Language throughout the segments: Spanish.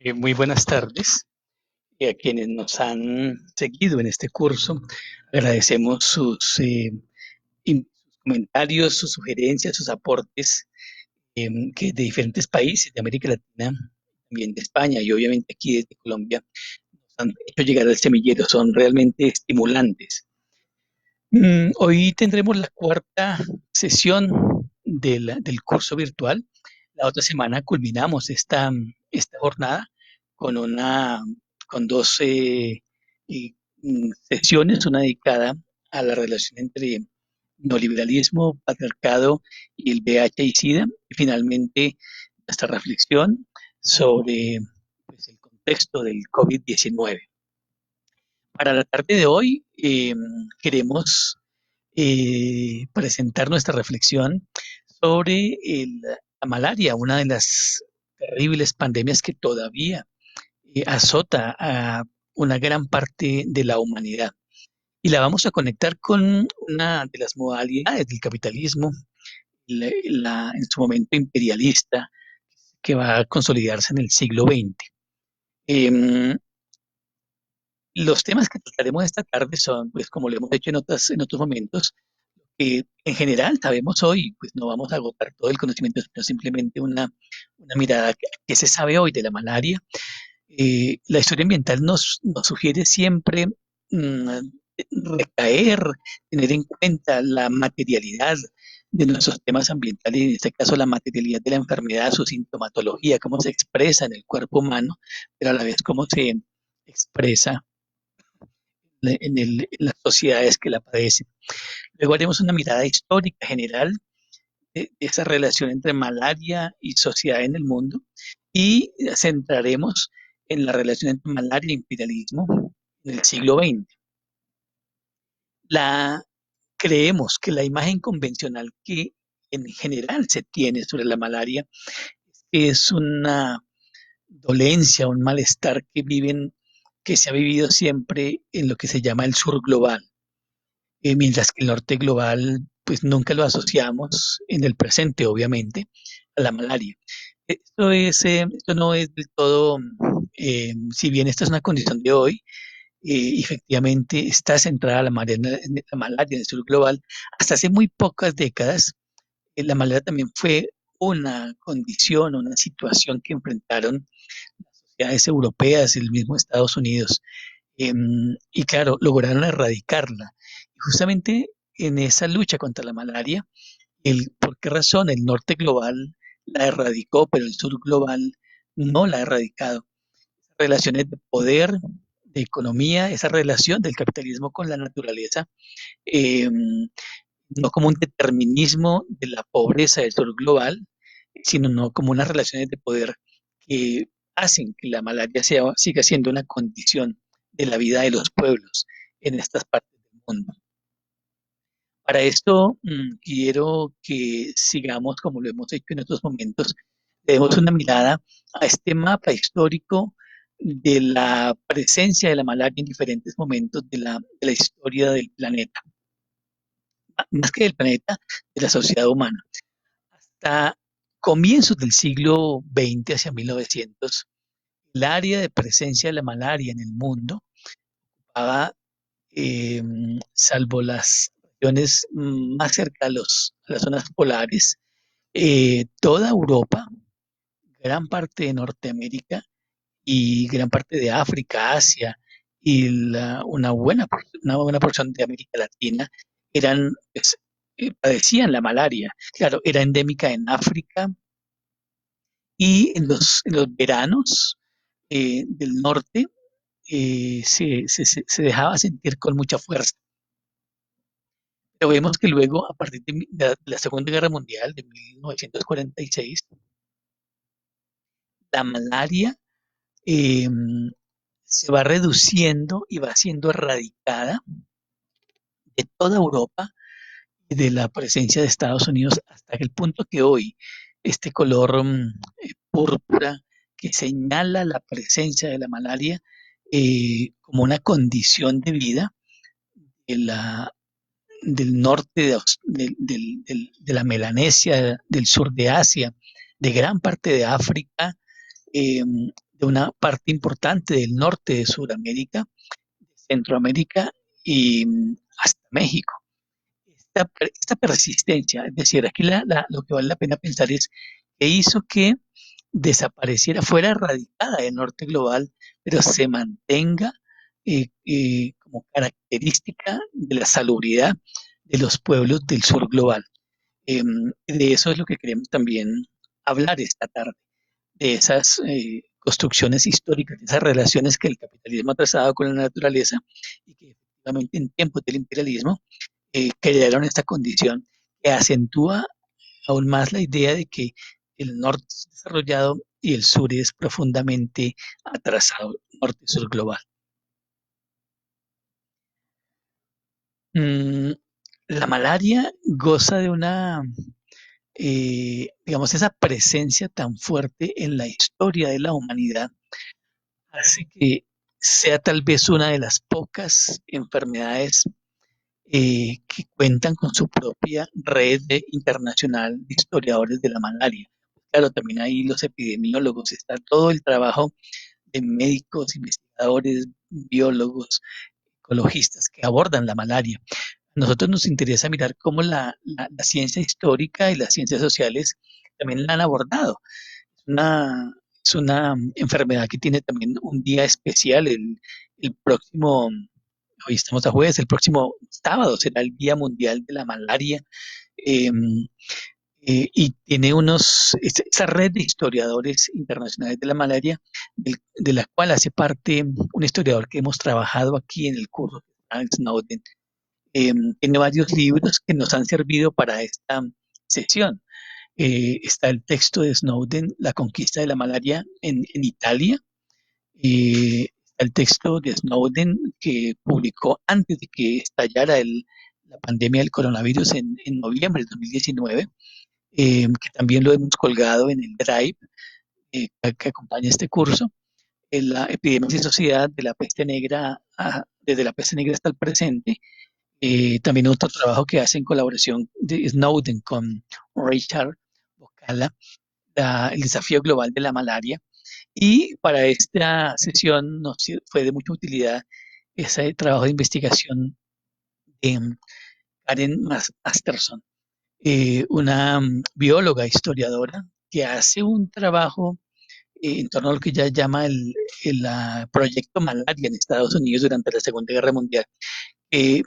Muy buenas tardes a quienes nos han seguido en este curso. Agradecemos sus comentarios, sus sugerencias, sus aportes que de diferentes países de América Latina, también de España y obviamente aquí desde Colombia nos han hecho llegar al semillero. Son realmente estimulantes. Hoy tendremos la cuarta sesión del curso virtual. La otra semana culminamos esta jornada con con dos sesiones, una dedicada a la relación entre neoliberalismo, patriarcado y el VIH y SIDA, y finalmente nuestra reflexión sobre pues, el contexto del COVID-19. Para la tarde de hoy queremos presentar nuestra reflexión sobre la malaria, una de las terribles pandemias que todavía azota a una gran parte de la humanidad. Y la vamos a conectar con una de las modalidades del capitalismo, en su momento imperialista, que va a consolidarse en el siglo XX. Em, los temas que trataremos esta tarde son, pues como lo hemos hecho en otros momentos, en general sabemos hoy, pues no vamos a agotar todo el conocimiento, sino simplemente una mirada que se sabe hoy de la malaria. La historia ambiental nos sugiere siempre mm, recaer, tener en cuenta la materialidad de nuestros temas ambientales, en este caso la materialidad de la enfermedad, su sintomatología, cómo se expresa en el cuerpo humano, pero a la vez cómo se expresa en las sociedades que la padecen. Luego haremos una mirada histórica general de esa relación entre malaria y sociedad en el mundo y centraremos en la relación entre malaria e imperialismo en el siglo XX. La, creemos que la imagen convencional que en general se tiene sobre la malaria es una dolencia, un malestar que se ha vivido siempre en lo que se llama el sur global, mientras que el norte global, pues nunca lo asociamos en el presente, obviamente, a la malaria. Esto no es del todo, si bien esta es una condición de hoy, efectivamente está centrada la malaria en el sur global. Hasta hace muy pocas décadas, la malaria también fue una condición, una situación que enfrentaron las sociedades europeas, el mismo Estados Unidos, y claro, lograron erradicarla. Y justamente en esa lucha contra la malaria, ¿por qué razón el norte global la erradicó, pero el sur global no la ha erradicado? Relaciones de poder, de economía, esa relación del capitalismo con la naturaleza, eh, no como un determinismo de la pobreza del sur global, sino no como unas relaciones de poder que hacen que la malaria siga siendo una condición de la vida de los pueblos en estas partes del mundo. Para esto, quiero que sigamos, como lo hemos hecho en otros momentos, le demos una mirada a este mapa histórico de la presencia de la malaria en diferentes momentos de la historia del planeta, más que del planeta, de la sociedad humana. Hasta comienzos del siglo XX, hacia 1900, el área de presencia de la malaria en el mundo ocupaba, eh, salvo las regiones más cerca a las zonas polares, toda Europa, gran parte de Norteamérica y gran parte de África, Asia y una buena porción de América Latina eran, pues, padecían la malaria. Claro, era endémica en África y en los veranos del norte se dejaba sentir con mucha fuerza. Pero vemos que luego, a partir de la Segunda Guerra Mundial de 1946, la malaria eh, se va reduciendo y va siendo erradicada de toda Europa y de la presencia de Estados Unidos hasta el punto que hoy este color púrpura que señala la presencia de la malaria como una condición de vida de del norte de la Melanesia, del sur de Asia, de gran parte de África, eh, de una parte importante del norte de Sudamérica, Centroamérica y hasta México. Esta persistencia, es decir, aquí lo que vale la pena pensar es que hizo que desapareciera, fuera erradicada del norte global, pero se mantenga como característica de la salubridad de los pueblos del sur global. De eso es lo que queremos también hablar esta tarde, de esas construcciones históricas, de esas relaciones que el capitalismo ha trazado con la naturaleza y que efectivamente en tiempos del imperialismo crearon esta condición que acentúa aún más la idea de que el norte es desarrollado y el sur es profundamente atrasado, norte-sur global. Mm, la malaria goza de una, digamos, esa presencia tan fuerte en la historia de la humanidad, hace que sea tal vez una de las pocas enfermedades que cuentan con su propia red internacional de historiadores de la malaria. Claro, también hay los epidemiólogos, está todo el trabajo de médicos, investigadores, biólogos, ecologistas que abordan la malaria. A nosotros nos interesa mirar cómo la ciencia histórica y las ciencias sociales también la han abordado. Es una enfermedad que tiene también un día especial, el próximo, hoy estamos a jueves, el próximo sábado será el Día Mundial de la Malaria. eh, y tiene esa red de historiadores internacionales de la malaria, de la cual hace parte un historiador que hemos trabajado aquí en el curso, Frank Snowden. Tiene varios libros que nos han servido para esta sesión. Está el texto de Snowden, La conquista de la malaria en Italia. Está el texto de Snowden que publicó antes de que estallara la pandemia del coronavirus en noviembre de 2019, que también lo hemos colgado en el Drive que acompaña este curso, en la epidemia y sociedad de la peste negra, desde la peste negra hasta el presente. También otro trabajo que hace en colaboración de Snowden con Richard Bocala, el desafío global de la malaria. Y para esta sesión nos fue de mucha utilidad ese trabajo de investigación de Karen Masterson, una bióloga historiadora que hace un trabajo en torno a lo que ella llama el proyecto Malaria en Estados Unidos durante la Segunda Guerra Mundial. Eh,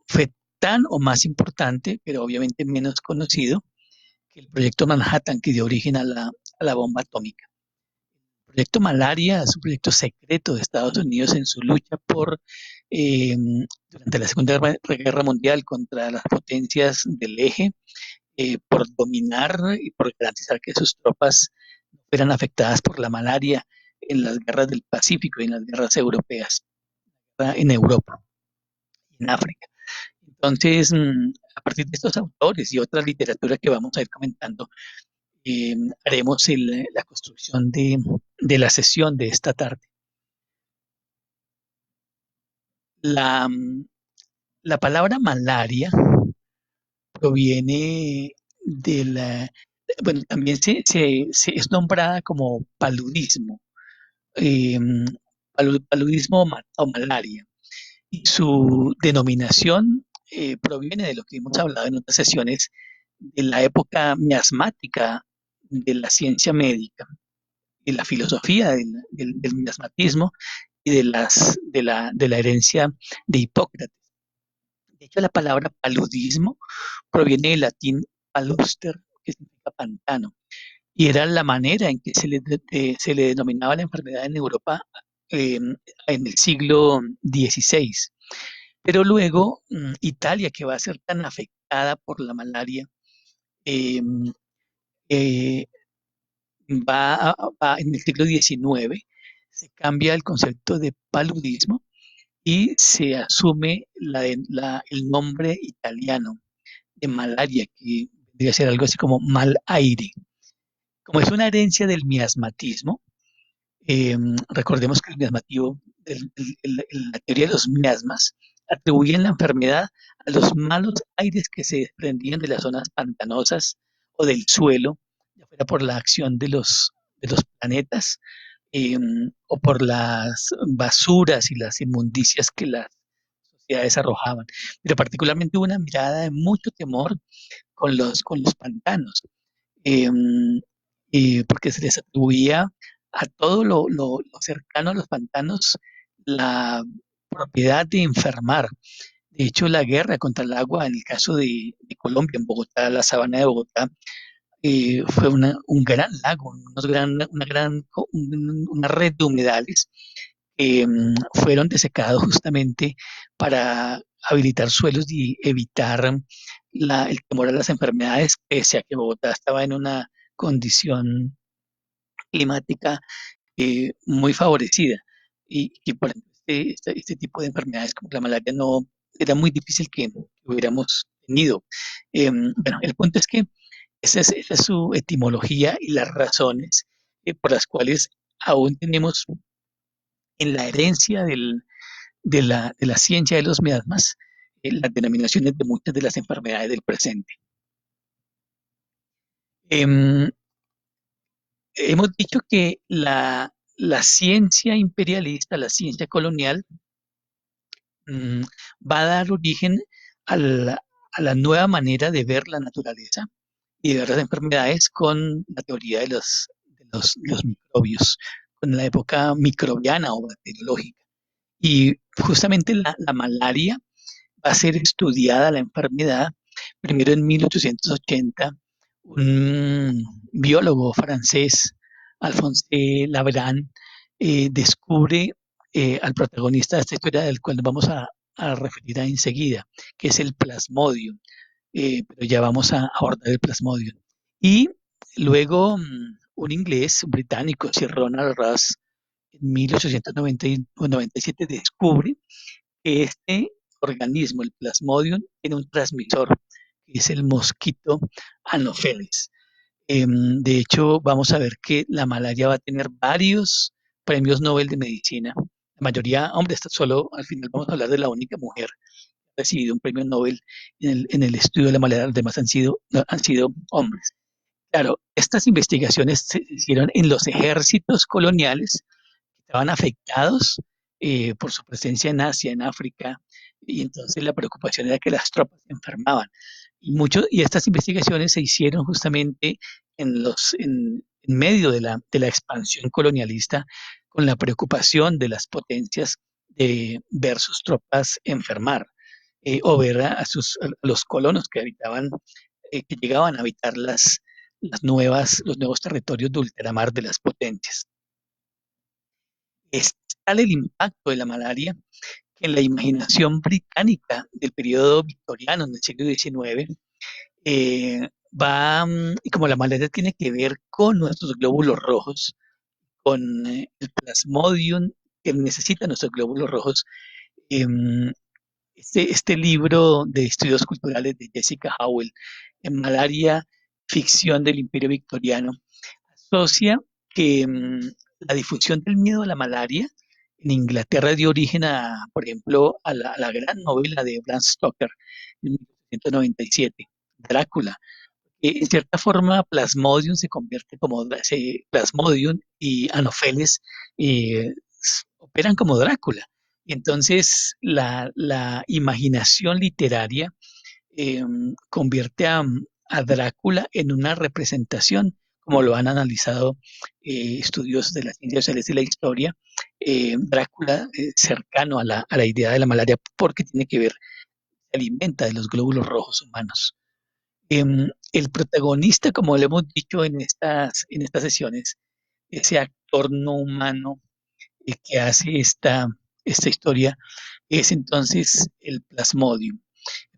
Fue tan o más importante, pero obviamente menos conocido, que el proyecto Manhattan que dio origen a la bomba atómica. El proyecto Malaria es un proyecto secreto de Estados Unidos en su lucha eh, durante la Segunda Guerra Mundial contra las potencias del eje, por dominar y por garantizar que sus tropas no fueran afectadas por la malaria en las guerras del Pacífico y en las guerras europeas, en Europa y en África. Entonces, a partir de estos autores y otra literatura que vamos a ir comentando, eh, haremos la construcción de la sesión de esta tarde. La, la palabra malaria proviene de bueno, también es nombrada como paludismo, eh, paludismo o malaria. Y su denominación proviene de lo que hemos hablado en otras sesiones, de la época miasmática de la ciencia médica, de la filosofía del miasmatismo y de la herencia de Hipócrates. De hecho, la palabra paludismo proviene del latín paluster, que significa pantano, y era la manera en que se le denominaba la enfermedad en Europa eh, en el siglo XVI. Pero luego Italia, que va a ser tan afectada por la malaria, eh, eh, en el siglo XIX, se cambia el concepto de paludismo y se asume el nombre italiano de malaria, que debe ser algo así como mal aire. Como es una herencia del miasmatismo, recordemos que el miasmatismo, la teoría de los miasmas, atribuyen la enfermedad a los malos aires que se desprendían de las zonas pantanosas o del suelo, ya fuera por la acción de los planetas, o por las basuras y las inmundicias que las sociedades arrojaban. Pero particularmente hubo una mirada de mucho temor con los pantanos, em, porque se les atribuía a todo lo cercano a los pantanos la propiedad de enfermar. De hecho, la guerra contra el agua, en el caso de Colombia, en Bogotá, la sabana de Bogotá, fue un gran lago, una red de humedales que fueron desecados justamente para habilitar suelos y evitar el temor a las enfermedades, pese a que Bogotá estaba en una condición climática muy favorecida y por ejemplo, este tipo de enfermedades como la malaria no era muy difícil que hubiéramos tenido. Bueno, el punto es que esa es su etimología y las razones por las cuales aún tenemos en la herencia de la ciencia de los miasmas las denominaciones de muchas de las enfermedades del presente. Em, Hemos dicho que la ciencia imperialista, la ciencia colonial, mm, va a dar origen a la nueva manera de ver la naturaleza y de ver las enfermedades con la teoría de los microbios, con la época microbiana o bacteriológica. Y justamente la malaria va a ser estudiada la enfermedad. Primero en 1880, un biólogo francés, Alphonse Labrán, descubre al protagonista de esta historia, del cual nos vamos a referir enseguida, que es el plasmodium, pero ya vamos a abordar el plasmodium. Y luego un inglés, un británico, Sir Ronald Ross, en 1897 descubre que este organismo, el Plasmodium, tiene un transmisor, que es el mosquito Anopheles. De hecho, vamos a ver que la malaria va a tener varios premios Nobel de Medicina. La mayoría, hombre, solo al final vamos a hablar de la única mujer que ha recibido un premio Nobel en el estudio de la malaria, los demás han sido hombres. Claro, estas investigaciones se hicieron en los ejércitos coloniales estaban afectados por su presencia en Asia, en África, y entonces la preocupación era que las tropas se enfermaban. Y estas investigaciones se hicieron justamente en medio de la expansión colonialista, con la preocupación de las potencias de ver sus tropas enfermar, o ver a los colonos que habitaban, que llegaban a habitar los nuevos territorios de ultramar de las potencias. Es tal el impacto de la malaria que en la imaginación británica del periodo victoriano, en el siglo XIX, y como la malaria tiene que ver con nuestros glóbulos rojos, con el plasmodium que necesitan nuestros glóbulos rojos, em, este libro de estudios culturales de Jessica Howell, en Malaria, ficción del imperio victoriano, asocia que la difusión del miedo a la malaria en Inglaterra dio origen a, por ejemplo, a la gran novela de Bram Stoker en 1997, Drácula. En cierta forma, Plasmodium se convierte Plasmodium y Anopheles operan como Drácula. Y entonces la imaginación literaria eh, convierte a Drácula en una representación, como lo han analizado estudios de las ciencias sociales y la historia, Drácula cercano a la idea de la malaria porque tiene que ver, se alimenta de los glóbulos rojos humanos. El protagonista, como le hemos dicho en estas sesiones, ese actor no humano que hace esta historia, es entonces el Plasmodium.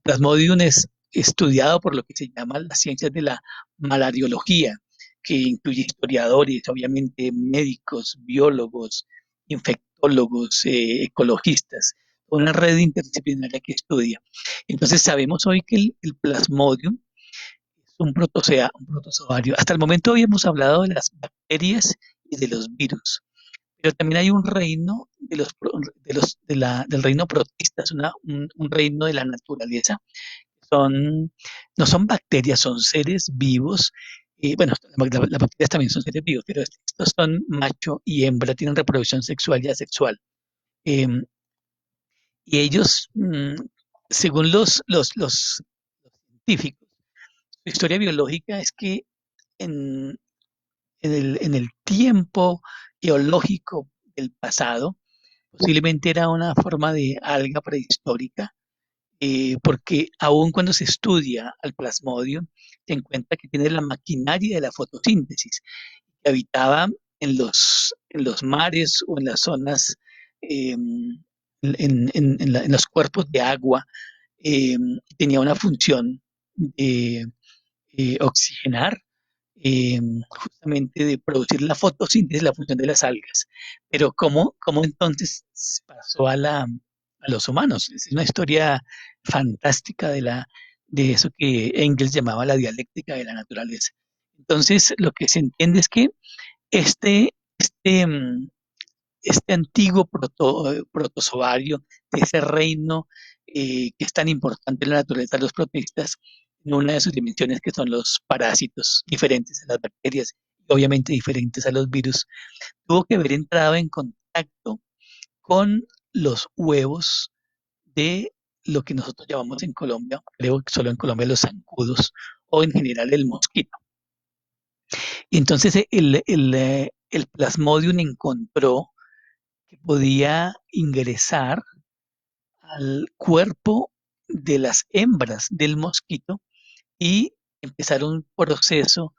Plasmodium es estudiado por lo que se llama las ciencias de la malariología, que incluye historiadores, obviamente médicos, biólogos, infectólogos, ecologistas, una red interdisciplinaria que estudia. Entonces sabemos hoy que el Plasmodium es un protozoario. Hasta el momento habíamos hablado de las bacterias y de los virus, pero también hay un reino del reino protista, es un reino de la naturaleza son, no son bacterias, son seres vivos Bueno, las bacterias también son seres vivos, pero estos son macho y hembra, tienen reproducción sexual y asexual. Em, y ellos, según los científicos, su historia biológica es que en, en el tiempo geológico del pasado, posiblemente era una forma de alga prehistórica, porque aun cuando se estudia al plasmodium, se encuentra que tiene la maquinaria de la fotosíntesis, que habitaba en los mares o en las zonas, en los cuerpos de agua, tenía una función de oxigenar, justamente de producir la fotosíntesis, la función de las algas. Pero ¿cómo entonces pasó a los humanos? Es una historia fantástica de eso que Engels llamaba la dialéctica de la naturaleza. Entonces, lo que se entiende es que este, este, mm, este antiguo protozoario de ese reino, que es tan importante en la naturaleza, los protistas, en una de sus dimensiones que son los parásitos, diferentes a las bacterias y obviamente diferentes a los virus, tuvo que haber entrado en contacto con los huevos de lo que nosotros llamamos en Colombia, creo que solo en Colombia, los zancudos o en general el mosquito. Y entonces el Plasmodium encontró que podía ingresar al cuerpo de las hembras del mosquito y empezar un proceso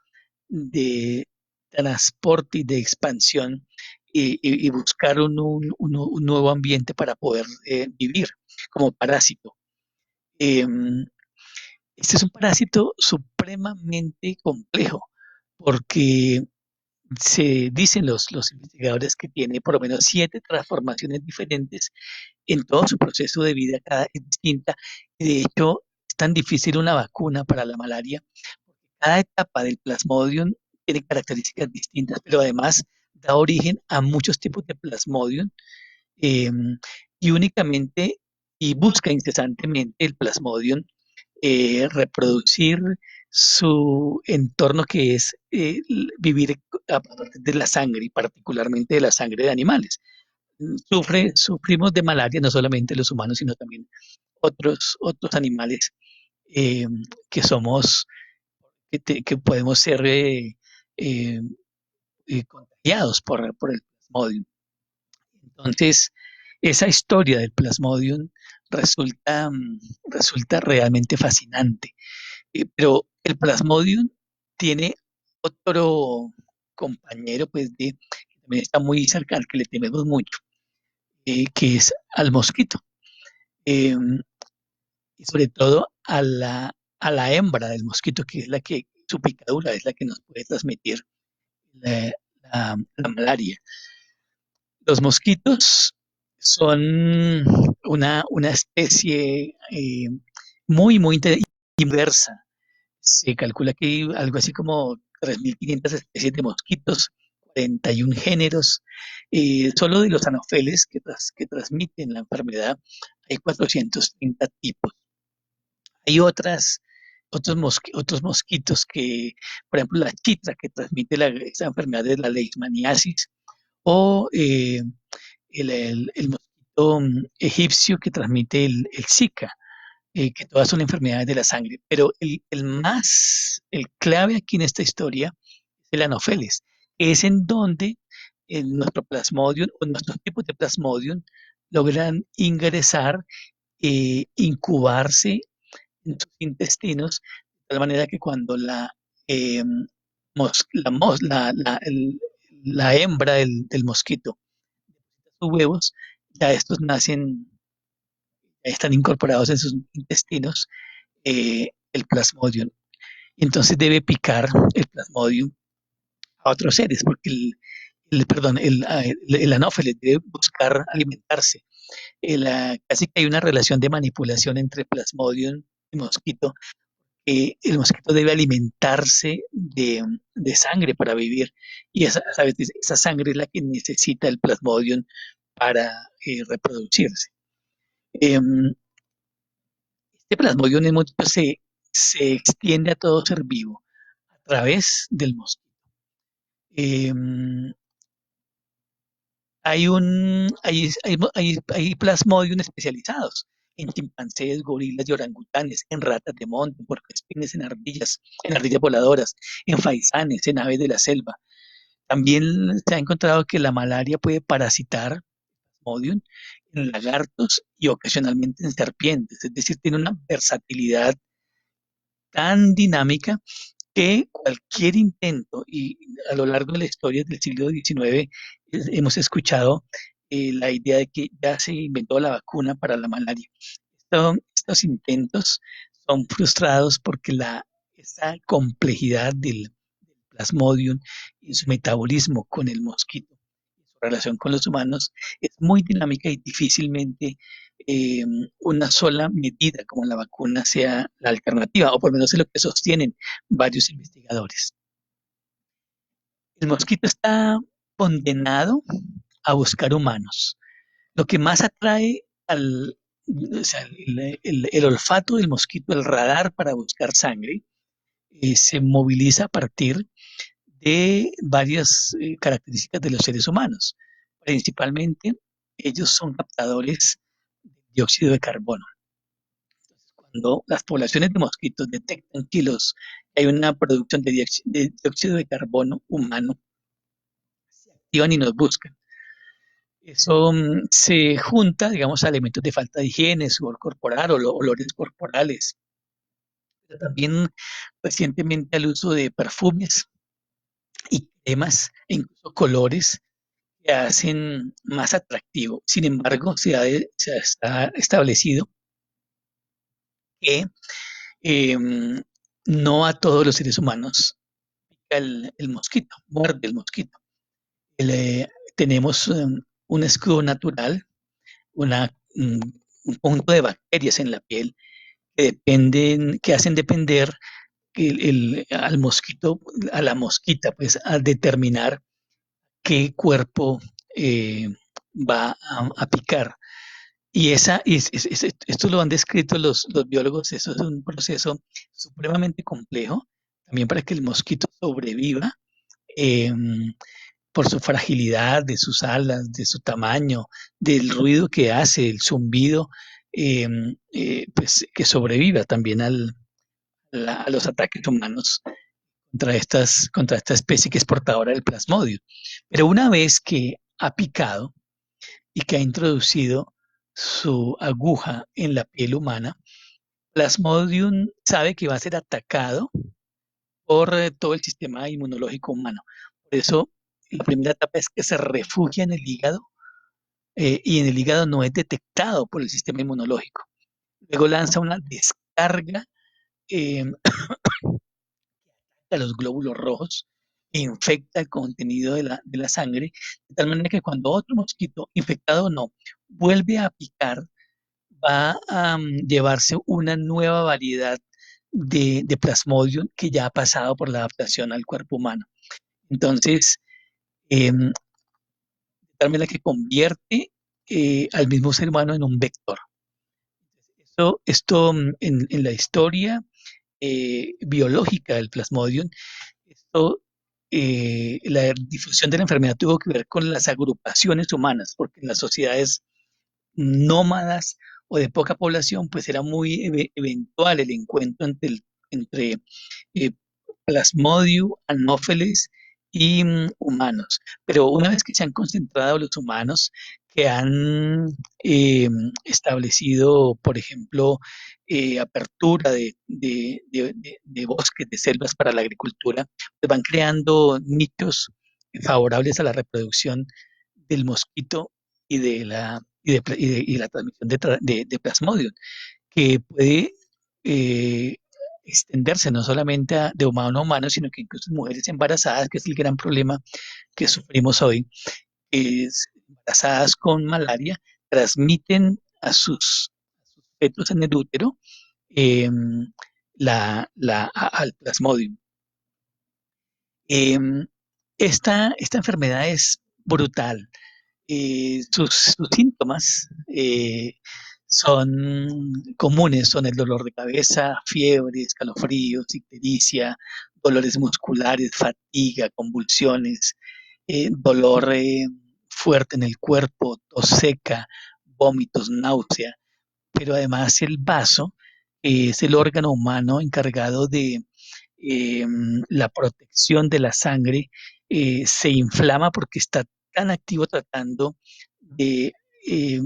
de transporte y de expansión, y buscar un nuevo ambiente para poder vivir como parásito. Em, este es un parásito supremamente complejo porque se dicen los investigadores que tiene por lo menos 7 transformaciones diferentes en todo su proceso de vida, cada es distinta. Y de hecho, es tan difícil una vacuna para la malaria. Cada etapa del Plasmodium tiene características distintas, pero además da origen a muchos tipos de Plasmodium, eh, y únicamente y busca incesantemente el Plasmodium reproducir su entorno, que es vivir a partir de la sangre y particularmente de la sangre de animales. Sufrimos de malaria no solamente los humanos, sino también otros animales, eh, que somos, que podemos ser eh, contagiados por el plasmodium. Entonces, esa historia del plasmodium resulta realmente fascinante. Pero el plasmodium tiene otro compañero, pues, que también está muy cerca, al que le tememos mucho, que es al mosquito. Eh, y sobre todo a la hembra del mosquito, que es la que, su picadura es la que nos puede transmitir la, la malaria. Los mosquitos son una especie muy diversa. Se calcula que hay algo así como 3.500 especies de mosquitos, 41 géneros. Solo de los anófeles que transmiten la enfermedad hay 430 tipos. Hay otros mosquitos que, por ejemplo, la chitra, que transmite esa enfermedad de la leishmaniasis, o el mosquito egipcio, que transmite el Zika, que todas son enfermedades de la sangre. Pero el clave aquí en esta historia es el anopheles, que es en donde nuestro plasmodium o nuestros tipos de plasmodium logran ingresar, incubarse en sus intestinos, de tal manera que cuando eh, la hembra del mosquito sus huevos, ya estos nacen, ya están incorporados en sus intestinos, el plasmodium. Entonces debe picar el plasmodium a otros seres, porque perdón, el anófeles debe buscar alimentarse. Casi que hay una relación de manipulación entre plasmodium y mosquito. El mosquito debe alimentarse de sangre para vivir, y ¿sabes? Esa sangre es la que necesita el plasmodium para reproducirse. Em, este plasmodium en muchos se extiende a todo ser vivo través del mosquito. Em, hay plasmodium especializados en chimpancés, gorilas y orangutanes, en ratas de monte, puercoespines, en ardillas voladoras, en faisanes, en aves de la selva. También se ha encontrado que la malaria puede parasitar Plasmodium en lagartos y ocasionalmente en serpientes, es decir, tiene una versatilidad tan dinámica que cualquier intento, y a lo largo de la historia del siglo XIX hemos escuchado la idea de que ya se inventó la vacuna para la malaria. Estos intentos son frustrados porque esa complejidad del Plasmodium y su metabolismo con el mosquito, su relación con los humanos, es muy dinámica y difícilmente eh, una sola medida como la vacuna sea la alternativa, o por lo menos es lo que sostienen varios investigadores. El mosquito está condenado a buscar humanos. Lo que más atrae o sea, el olfato del mosquito, el radar para buscar sangre, se moviliza a partir de varias características de los seres humanos. Principalmente, ellos son captadores de dióxido de carbono. Cuando las poblaciones de mosquitos detectan que hay una producción de dióxido de carbono humano, se activan y nos buscan. Eso se junta, digamos, a elementos de falta de higiene, sudor corporal o olores corporales. Pero también recientemente al uso de perfumes y cremas e incluso colores que hacen más atractivo. Sin embargo, se está establecido que em, no a todos los seres humanos pica el mosquito, muerde el mosquito. Tenemos un escudo natural, un conjunto de bacterias en la piel que hacen depender al mosquito, a la mosquita, pues, a determinar qué cuerpo eh, va a picar. Esto lo han descrito los biólogos, eso es un proceso supremamente complejo, también para que el mosquito sobreviva, em, por su fragilidad, de sus alas, de su tamaño, del ruido que hace, el zumbido, pues que sobreviva también a los ataques humanos contra esta especie que es portadora del plasmodio. Pero una vez que ha picado y que ha introducido su aguja en la piel humana, Plasmodium sabe que va a ser atacado por todo el sistema inmunológico humano. Por eso, la primera etapa es que se refugia en el hígado y en el hígado no es detectado por el sistema inmunológico. Luego lanza una descarga eh, a los glóbulos rojos e infecta el contenido de la sangre, de tal manera que cuando otro mosquito, infectado o no, vuelve a picar, va a llevarse una nueva variedad de Plasmodium que ya ha pasado por la adaptación al cuerpo humano. Entonces, de tal manera que convierte al mismo ser humano en un vector. Esto en la historia biológica del Plasmodium, la difusión de la enfermedad tuvo que ver con las agrupaciones humanas, porque en las sociedades nómadas o de poca población, pues era muy eventual el encuentro entre eh, Plasmodium, Anopheles y humanos. Pero una vez que se han concentrado los humanos, que han eh, establecido, por ejemplo, apertura de bosques, de selvas para la agricultura, pues van creando nichos favorables a la reproducción del mosquito y de la transmisión de Plasmodium, que puede eh, extenderse no solamente de humano a humano, sino que incluso en mujeres embarazadas, que es el gran problema que sufrimos hoy, embarazadas con malaria, transmiten a sus fetos en el útero eh, al Plasmodium. Eh, esta enfermedad es brutal. Sus síntomas son comunes, son el dolor de cabeza, fiebre, escalofríos, ictericia, dolores musculares, fatiga, convulsiones, dolor fuerte en el cuerpo, tos seca, vómitos, náusea, pero además el vaso es el órgano humano encargado de la protección de la sangre, se inflama porque está tan activo tratando de eh,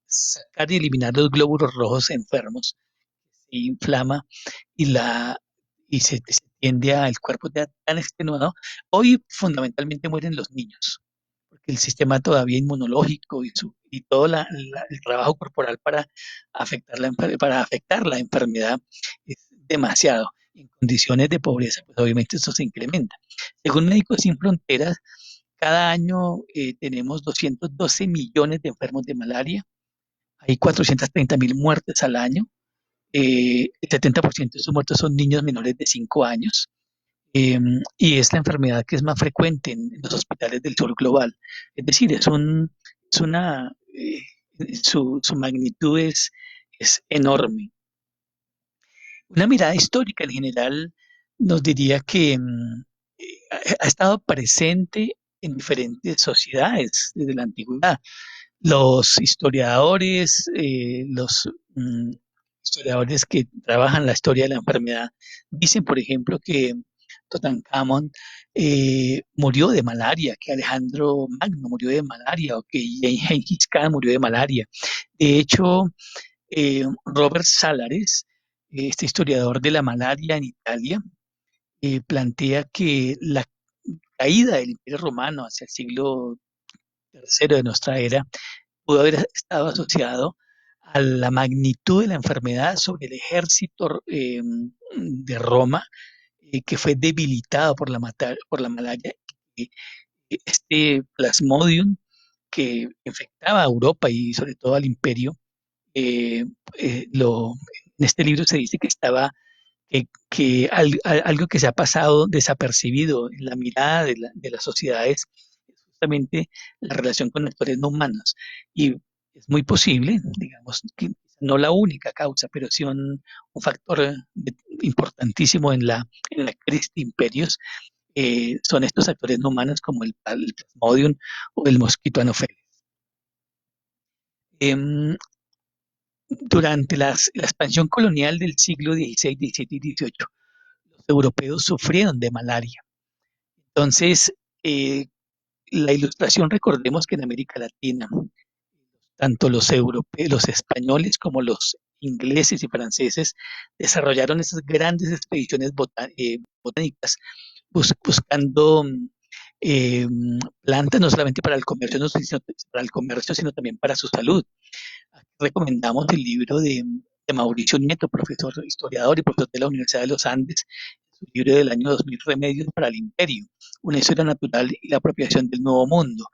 sacar y eliminar los glóbulos rojos enfermos, se inflama y, se tiende al cuerpo tan extenuado. Hoy fundamentalmente mueren los niños, porque el sistema todavía inmunológico y todo el trabajo corporal para afectar la enfermedad es demasiado. En condiciones de pobreza, pues obviamente eso se incrementa. Según Médicos Sin Fronteras, cada año tenemos 212 millones de enfermos de malaria, hay 430.000 muertes al año, el 70% de esos muertos son niños menores de 5 años, y es la enfermedad que es más frecuente en los hospitales del sur global. Es decir, es una, su magnitud es enorme. Una mirada histórica en general nos diría que ha estado presente en diferentes sociedades desde la antigüedad. Los historiadores, historiadores que trabajan la historia de la enfermedad, dicen, por ejemplo, que Tutankamón murió de malaria, que Alejandro Magno murió de malaria o que Gengis Khan murió de malaria. De hecho, Robert Salares, este historiador de la malaria en Italia, plantea que la caída del Imperio Romano hacia el siglo tercero de nuestra era pudo haber estado asociado a la magnitud de la enfermedad sobre el ejército de Roma, que fue debilitado por la malaria. Eh, Este plasmodium que infectaba a Europa y sobre todo al imperio, eh, en este libro se dice que algo que se ha pasado desapercibido en la mirada de las sociedades es justamente la relación con actores no humanos. Y es muy posible, digamos, que no la única causa, pero sí un factor importantísimo en la crisis de imperios, son estos actores no humanos como el Plasmodium o el mosquito Anopheles. Em, Durante la expansión colonial del siglo XVI, XVII y XVIII, los europeos sufrieron de malaria. Entonces, la ilustración, recordemos que en América Latina, tanto los europeos, los españoles como los ingleses y franceses desarrollaron esas grandes expediciones botánicas buscando eh, plantas no solamente para el comercio, no sino para el comercio, sino también para su salud. Aquí recomendamos el libro de Mauricio Nieto, profesor historiador y profesor de la Universidad de los Andes, su libro del año 2000, Remedios para el Imperio, una historia natural y la apropiación del Nuevo Mundo.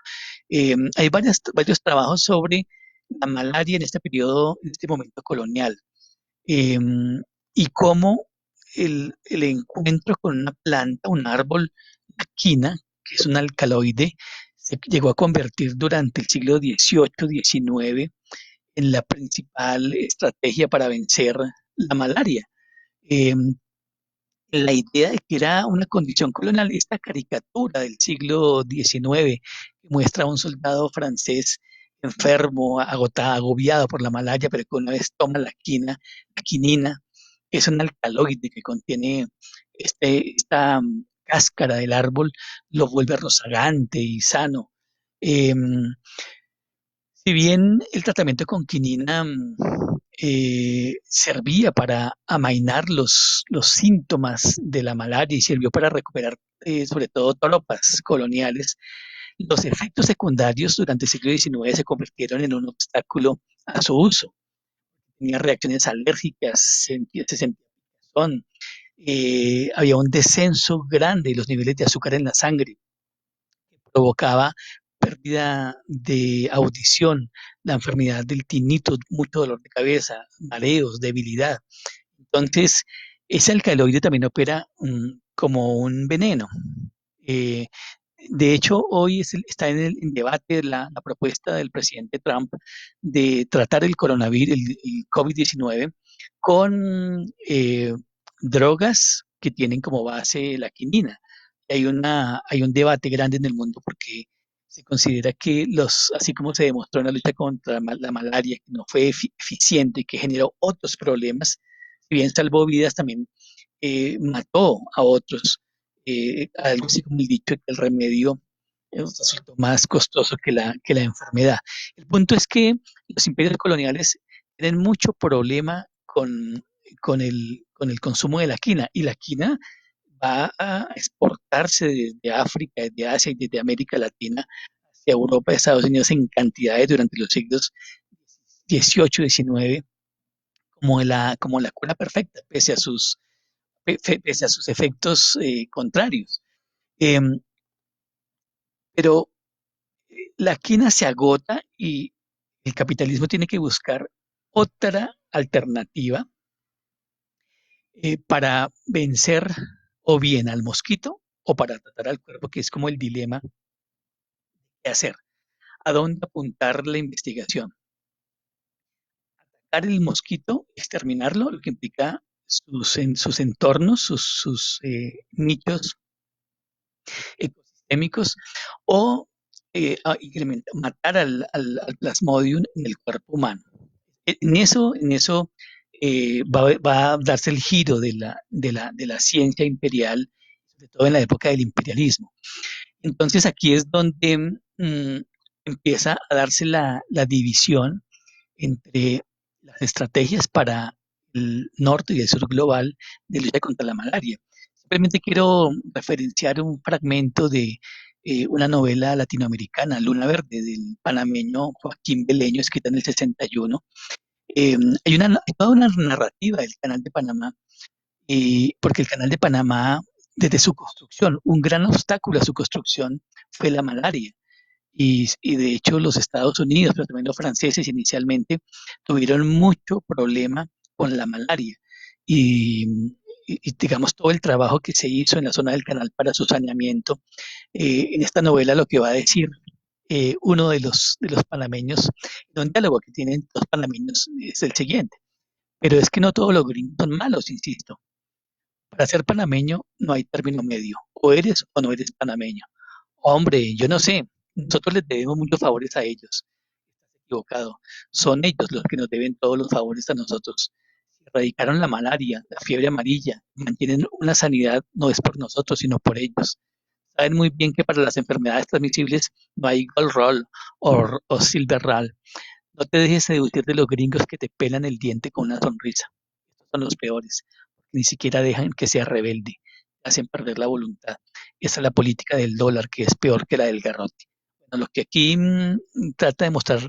Hay varios trabajos sobre la malaria en este periodo, en este momento colonial, eh, y cómo el encuentro con una planta, un árbol, la quina, que es un alcaloide, se llegó a convertir durante el siglo XVIII-XIX en la principal estrategia para vencer la malaria. Eh, la idea de que era una condición colonial, esta caricatura del siglo XIX que muestra a un soldado francés enfermo, agotado, agobiado por la malaria, pero que una vez toma la quinina, que es un alcaloide que contiene esta cáscara del árbol, lo vuelve rozagante y sano. Em, si bien el tratamiento con quinina servía para amainar los síntomas de la malaria y sirvió para recuperar sobre todo tropas coloniales, los efectos secundarios durante el siglo XIX se convirtieron en un obstáculo a su uso. Tenía reacciones alérgicas, se sentía picazón, había un descenso grande de los niveles de azúcar en la sangre, provocaba pérdida de audición, la enfermedad del tinnitus, mucho dolor de cabeza, mareos, debilidad. Entonces, ese alcaloide también opera como un veneno. Eh, De hecho, hoy está en debate la propuesta del presidente Trump de tratar el coronavirus, el COVID-19, con drogas que tienen como base la quinina. Hay un debate grande en el mundo porque se considera que así como se demostró en la lucha contra la malaria, que no fue eficiente y que generó otros problemas, si bien salvó vidas, también mató a otros. Algo así como el dicho que el remedio resultó más costoso que la enfermedad. El punto es que los imperios coloniales tienen mucho problema con el consumo de la quina, y la quina va a exportarse desde África, desde Asia y desde América Latina hacia Europa y Estados Unidos en cantidades durante los siglos XVIII y XIX como la cura perfecta, pese a sus efectos contrarios. Em, pero la quina se agota y el capitalismo tiene que buscar otra alternativa para vencer o bien al mosquito o para tratar al cuerpo, que es como el dilema de hacer. ¿A dónde apuntar la investigación? Atacar el mosquito, exterminarlo, lo que implica sus entornos, nichos ecosistémicos, o matar al plasmodium en el cuerpo humano. En eso va a darse el giro de la ciencia imperial, sobre todo en la época del imperialismo. Entonces aquí es donde empieza a darse la división entre las estrategias para el norte y el sur global de lucha contra la malaria. Simplemente quiero referenciar un fragmento de una novela latinoamericana, Luna Verde, del panameño Joaquín Beleño, escrita en el 61. Hay toda una narrativa del Canal de Panamá, porque el Canal de Panamá, desde su construcción, un gran obstáculo a su construcción fue la malaria. Y de hecho los Estados Unidos, pero también los franceses inicialmente, tuvieron mucho problema con la malaria. Y, digamos todo el trabajo que se hizo en la zona del canal para su saneamiento, en esta novela lo que va a decir uno de los panameños, en un diálogo que tienen los panameños es el siguiente. Pero es que no todos los gringos son malos, insisto. Para ser panameño no hay término medio. O eres o no eres panameño. Hombre, yo no sé. Nosotros les debemos muchos favores a ellos. Estás equivocado. Son ellos los que nos deben todos los favores a nosotros. Si erradicaron la malaria, la fiebre amarilla, mantienen una sanidad, no es por nosotros, sino por ellos. Saben muy bien que para las enfermedades transmisibles no hay Gold Roll o Silver Roll. No te dejes seducir de los gringos que te pelan el diente con una sonrisa. Estos son los peores. Ni siquiera dejan que sea rebelde. Hacen perder la voluntad. Esa es la política del dólar, que es peor que la del garrote. Bueno, lo que aquí trata de mostrar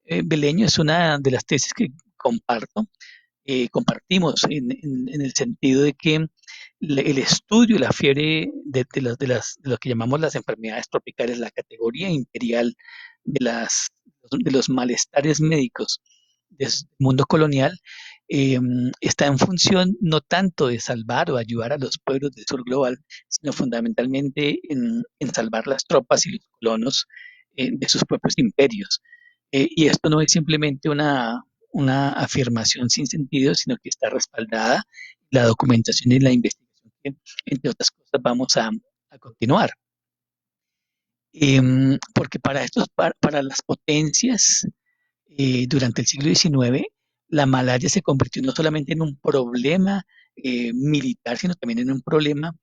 Beleño es una de las tesis que comparto. Compartimos en el sentido de que el estudio de la fiebre de lo que llamamos las enfermedades tropicales, la categoría imperial de, de los malestares médicos del mundo colonial, eh, está en función no tanto de salvar o ayudar a los pueblos del sur global, sino fundamentalmente en salvar las tropas y los colonos de sus propios imperios. Y esto no es simplemente una afirmación sin sentido, sino que está respaldada la documentación y la investigación que, entre otras cosas, vamos a continuar. Porque para las potencias durante el siglo XIX, la malaria se convirtió no solamente en un problema militar, sino también en un problema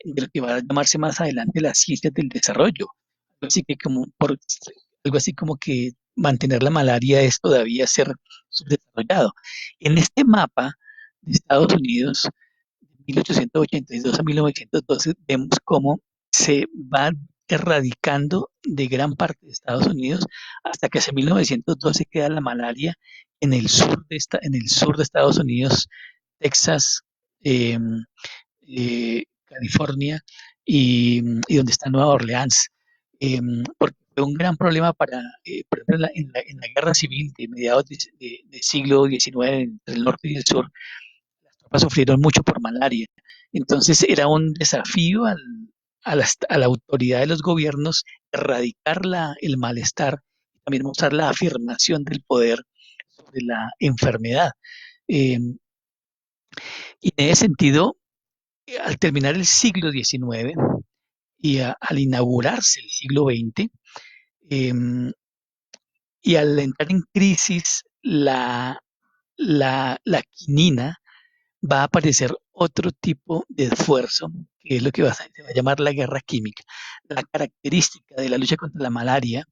de lo que va a llamarse más adelante las ciencias del desarrollo. Algo así como que mantener la malaria es todavía ser subdesarrollado. En este mapa de Estados Unidos, de 1882 a 1912, vemos cómo se va erradicando de gran parte de Estados Unidos hasta que hacia 1912 queda la malaria en el sur de Estados Unidos, Texas, eh, California y donde está Nueva Orleans. Porque fue un gran problema por ejemplo, en la guerra civil de mediados de siglo XIX entre el norte y el sur, las tropas sufrieron mucho por malaria. Entonces era un desafío a la autoridad de los gobiernos erradicar el malestar y también mostrar la afirmación del poder sobre la enfermedad. Eh, y en ese sentido, al terminar el siglo XIX y al inaugurarse el siglo XX, eh, y al entrar en crisis la quinina, va a aparecer otro tipo de esfuerzo, que es lo que se va a llamar la guerra química. La característica de la lucha contra la malaria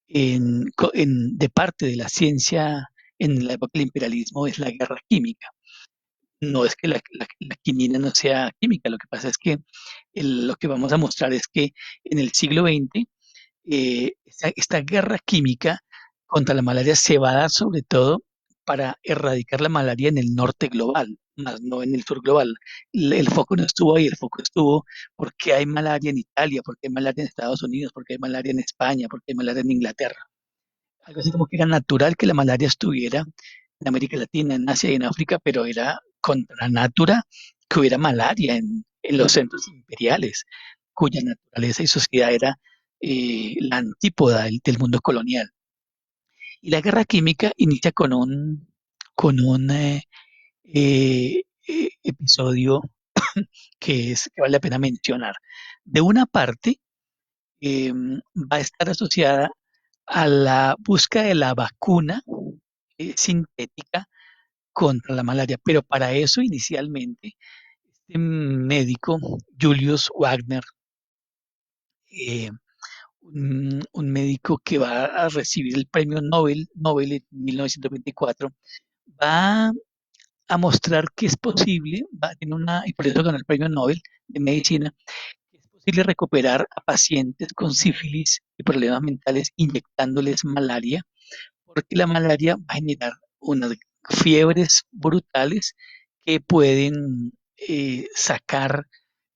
de parte de la ciencia en la época del imperialismo es la guerra química. No es que la quinina no sea química, lo que pasa es que lo que vamos a mostrar es que en el siglo XX esta guerra química contra la malaria se va a dar sobre todo para erradicar la malaria en el norte global, más no en el sur global. El foco no estuvo ahí, el foco estuvo porque hay malaria en Italia, porque hay malaria en Estados Unidos, porque hay malaria en España, porque hay malaria en Inglaterra. Algo así como que era natural que la malaria estuviera en América Latina, en Asia y en África, pero era contra natura que hubiera malaria en los centros imperiales, cuya naturaleza y sociedad era la antípoda del mundo colonial. Y la guerra química inicia con un episodio que vale la pena mencionar. De una parte, va a estar asociada a la búsqueda de la vacuna sintética contra la malaria, pero para eso inicialmente este médico, Julius Wagner, eh, un médico que va a recibir el premio Nobel en 1924, va a mostrar que es posible, y por eso ganó el premio Nobel de Medicina, que es posible recuperar a pacientes con sífilis y problemas mentales inyectándoles malaria, porque la malaria va a generar unas fiebres brutales que pueden sacar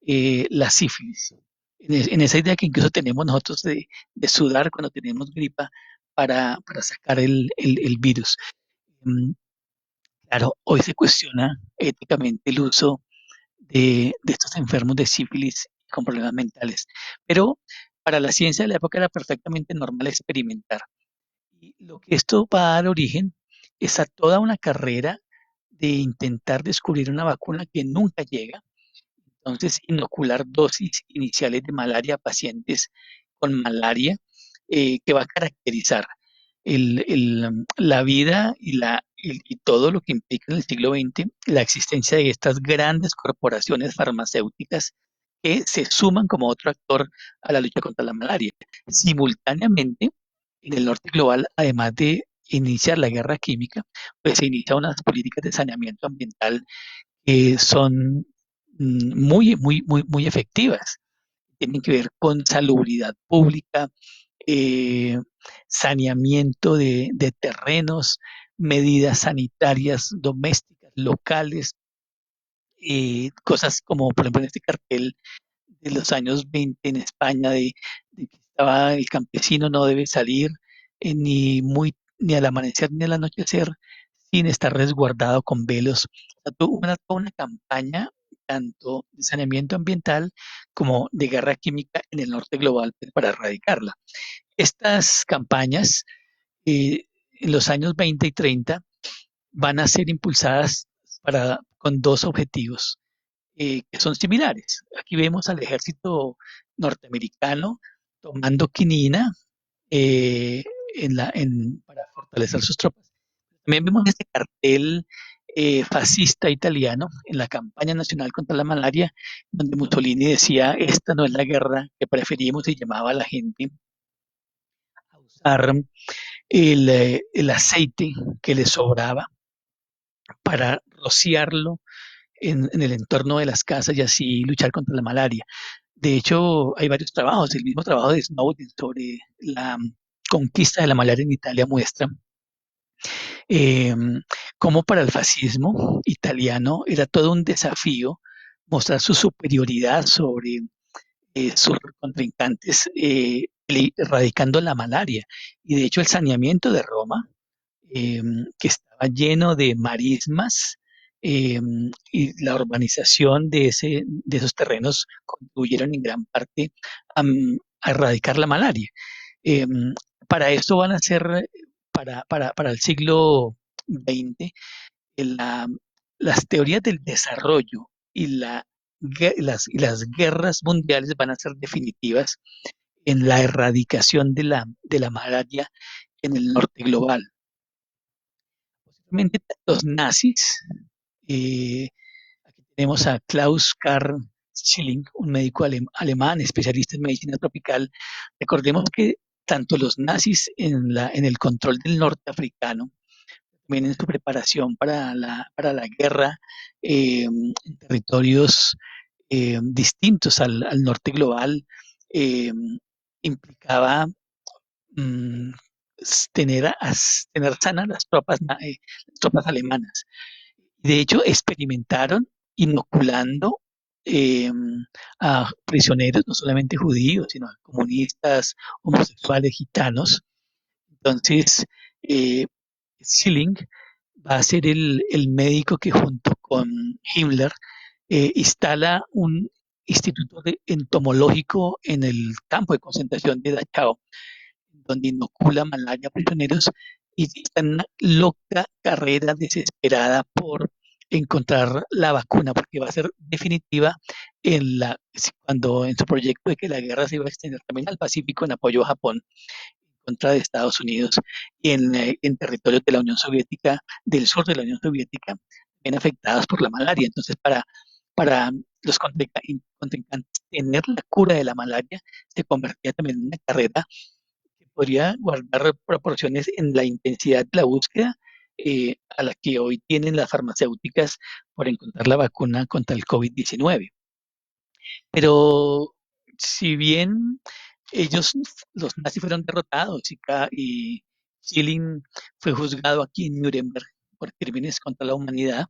la sífilis. En esa idea que incluso tenemos nosotros de sudar cuando tenemos gripa para sacar el virus. Mm, Claro, hoy se cuestiona éticamente el uso de estos enfermos de sífilis con problemas mentales, pero para la ciencia de la época era perfectamente normal experimentar. Y lo que esto va a dar origen es a toda una carrera de intentar descubrir una vacuna que nunca llega. Entonces, inocular dosis iniciales de malaria a pacientes con malaria que va a caracterizar la vida y todo lo que implica en el siglo XX la existencia de estas grandes corporaciones farmacéuticas que se suman como otro actor a la lucha contra la malaria. Simultáneamente, en el norte global, además de iniciar la guerra química, pues se inician unas políticas de saneamiento ambiental que son muy efectivas. Tienen que ver con salubridad pública, eh, saneamiento de terrenos, medidas sanitarias domésticas, locales, cosas como, por ejemplo, en este cartel de los años 20 en España, de que estaba el campesino no debe salir ni al amanecer ni al anochecer sin estar resguardado con velos. O sea, toda una campaña tanto de saneamiento ambiental como de guerra química en el norte global pues, para erradicarla. Estas campañas en los años 20 y 30 van a ser impulsadas con dos objetivos que son similares. Aquí vemos al ejército norteamericano tomando quinina eh, para fortalecer sus tropas. También vemos este cartel fascista italiano en la campaña nacional contra la malaria, donde Mussolini decía, esta no es la guerra que preferimos y llamaba a la gente a usar el aceite que le sobraba para rociarlo en el entorno de las casas y así luchar contra la malaria. De hecho, hay varios trabajos. El mismo trabajo de Snowden sobre la conquista de la malaria en Italia muestra eh, cómo para el fascismo italiano era todo un desafío mostrar su superioridad sobre sus contrincantes erradicando la malaria. Y de hecho el saneamiento de Roma, que estaba lleno de marismas, eh, y la urbanización de esos terrenos contribuyeron en gran parte a, a erradicar la malaria. Eh, para esto van a ser, para el siglo XX, la- las teorías del desarrollo y, y las guerras mundiales van a ser definitivas en la erradicación de la malaria en el norte global. Posiblemente los nazis, eh, aquí tenemos a Klaus Karl Schilling, un médico alemán, especialista en medicina tropical. Recordemos que tanto los nazis en el control del norte africano, también en su preparación para la guerra en territorios distintos al norte global, eh, implicaba mm, tener sanas las tropas alemanas. De hecho, experimentaron inoculando eh, a prisioneros, no solamente judíos, sino a comunistas, homosexuales, gitanos. Entonces, eh, Schilling va a ser el médico que junto con Himmler instala un instituto entomológico en el campo de concentración de Dachau, donde inocula malaria a prisioneros y está en una loca carrera desesperada por encontrar la vacuna, porque va a ser definitiva cuando en su proyecto de que la guerra se iba a extender también al Pacífico en apoyo a Japón contra de Estados Unidos y en territorios de la Unión Soviética, del sur de la Unión Soviética, bien afectados por la malaria. Entonces, para los contrincantes, tener la cura de la malaria se convertía también en una carrera que podría guardar proporciones en la intensidad de la búsqueda a la que hoy tienen las farmacéuticas por encontrar la vacuna contra el COVID-19. Pero si bien ellos, los nazis fueron derrotados y Schilling fue juzgado aquí en Nuremberg por crímenes contra la humanidad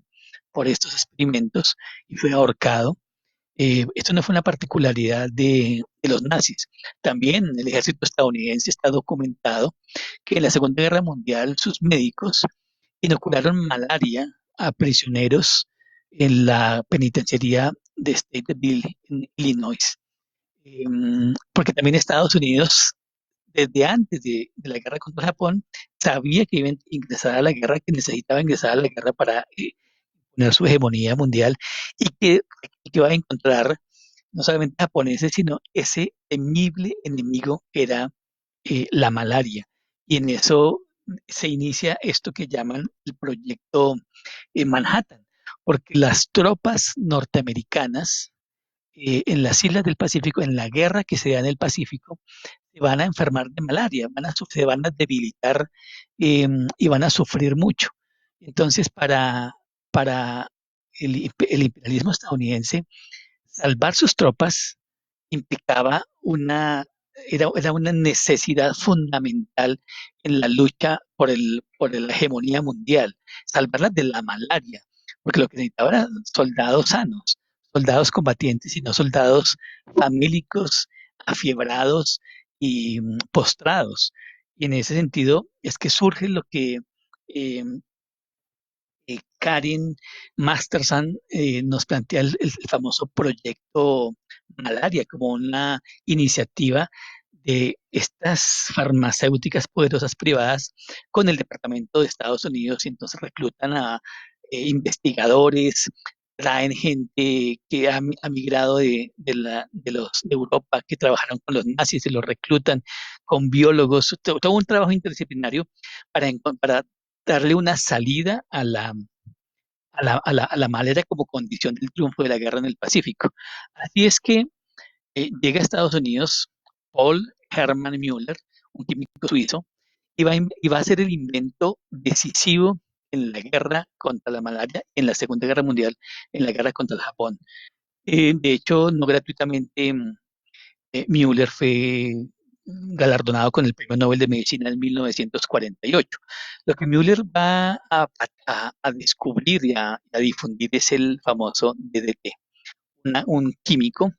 por estos experimentos y fue ahorcado. Esto no fue una particularidad de los nazis. También el ejército estadounidense está documentado que en la Segunda Guerra Mundial sus médicos inocularon malaria a prisioneros en la penitenciaría de Stateville, en Illinois. Porque también Estados Unidos, desde antes de la guerra contra Japón, sabía que iba a ingresar a la guerra, que necesitaba ingresar a la guerra para poner su hegemonía mundial y que iba a encontrar no solamente japoneses, sino ese temible enemigo que era la malaria. Y en eso se inicia esto que llaman el proyecto Manhattan, porque las tropas norteamericanas en las islas del Pacífico, en la guerra que se da en el Pacífico, se van a enfermar de malaria, se van a debilitar y van a sufrir mucho. Entonces, para el imperialismo estadounidense, salvar sus tropas implicaba era una necesidad fundamental en la lucha por la hegemonía mundial, salvarlas de la malaria, porque lo que necesitaban eran soldados sanos, soldados combatientes y no soldados famélicos, afiebrados y postrados. Y en ese sentido es que surge lo que eh, Karen Masterson nos plantea el famoso proyecto Malaria como una iniciativa de estas farmacéuticas poderosas privadas con el Departamento de Estados Unidos y entonces reclutan a investigadores, traen gente que ha migrado de Europa, que trabajaron con los nazis y los reclutan con biólogos, todo un trabajo interdisciplinario para darle una salida a la malera como condición del triunfo de la guerra en el Pacífico. Así es que llega a Estados Unidos Paul Hermann Müller, un químico suizo, y va a ser el invento decisivo en la guerra contra la malaria, en la Segunda Guerra Mundial, en la guerra contra el Japón. De hecho, no gratuitamente, Müller fue galardonado con el Premio Nobel de Medicina en 1948. Lo que Müller va a descubrir y a difundir es el famoso DDT, un químico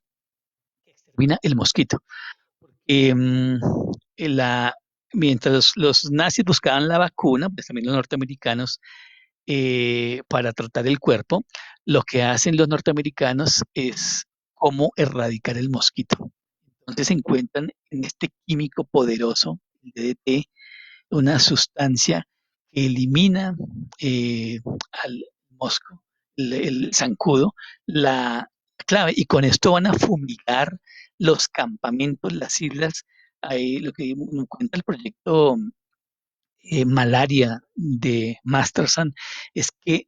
que extermina el mosquito. Eh, la, mientras los nazis buscaban la vacuna, pues también los norteamericanos para tratar el cuerpo, lo que hacen los norteamericanos es cómo erradicar el mosquito. Entonces encuentran en este químico poderoso, el DDT, una sustancia que elimina al mosco, el zancudo, la clave, y con esto van a fumigar los campamentos, las islas. Ahí lo que cuenta el proyecto Malaria de Masterson es que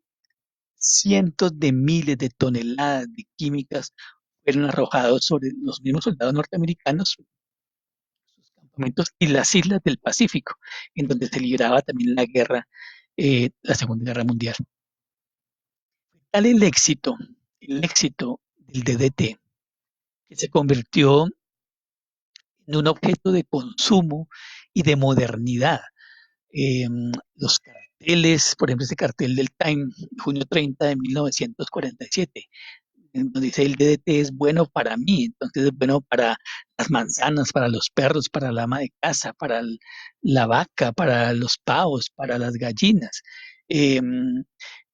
cientos de miles de toneladas de químicas fueron arrojados sobre los mismos soldados norteamericanos, sus campamentos y las islas del Pacífico, en donde se libraba también la guerra, la Segunda Guerra Mundial. Tal el éxito del DDT, que se convirtió en un objeto de consumo y de modernidad. Eh, los carteles, por ejemplo, ese cartel del Time, junio 30 de 1947, en donde dice el DDT es bueno para mí, entonces es bueno para las manzanas, para los perros, para la ama de casa, para la vaca, para los pavos, para las gallinas. Eh,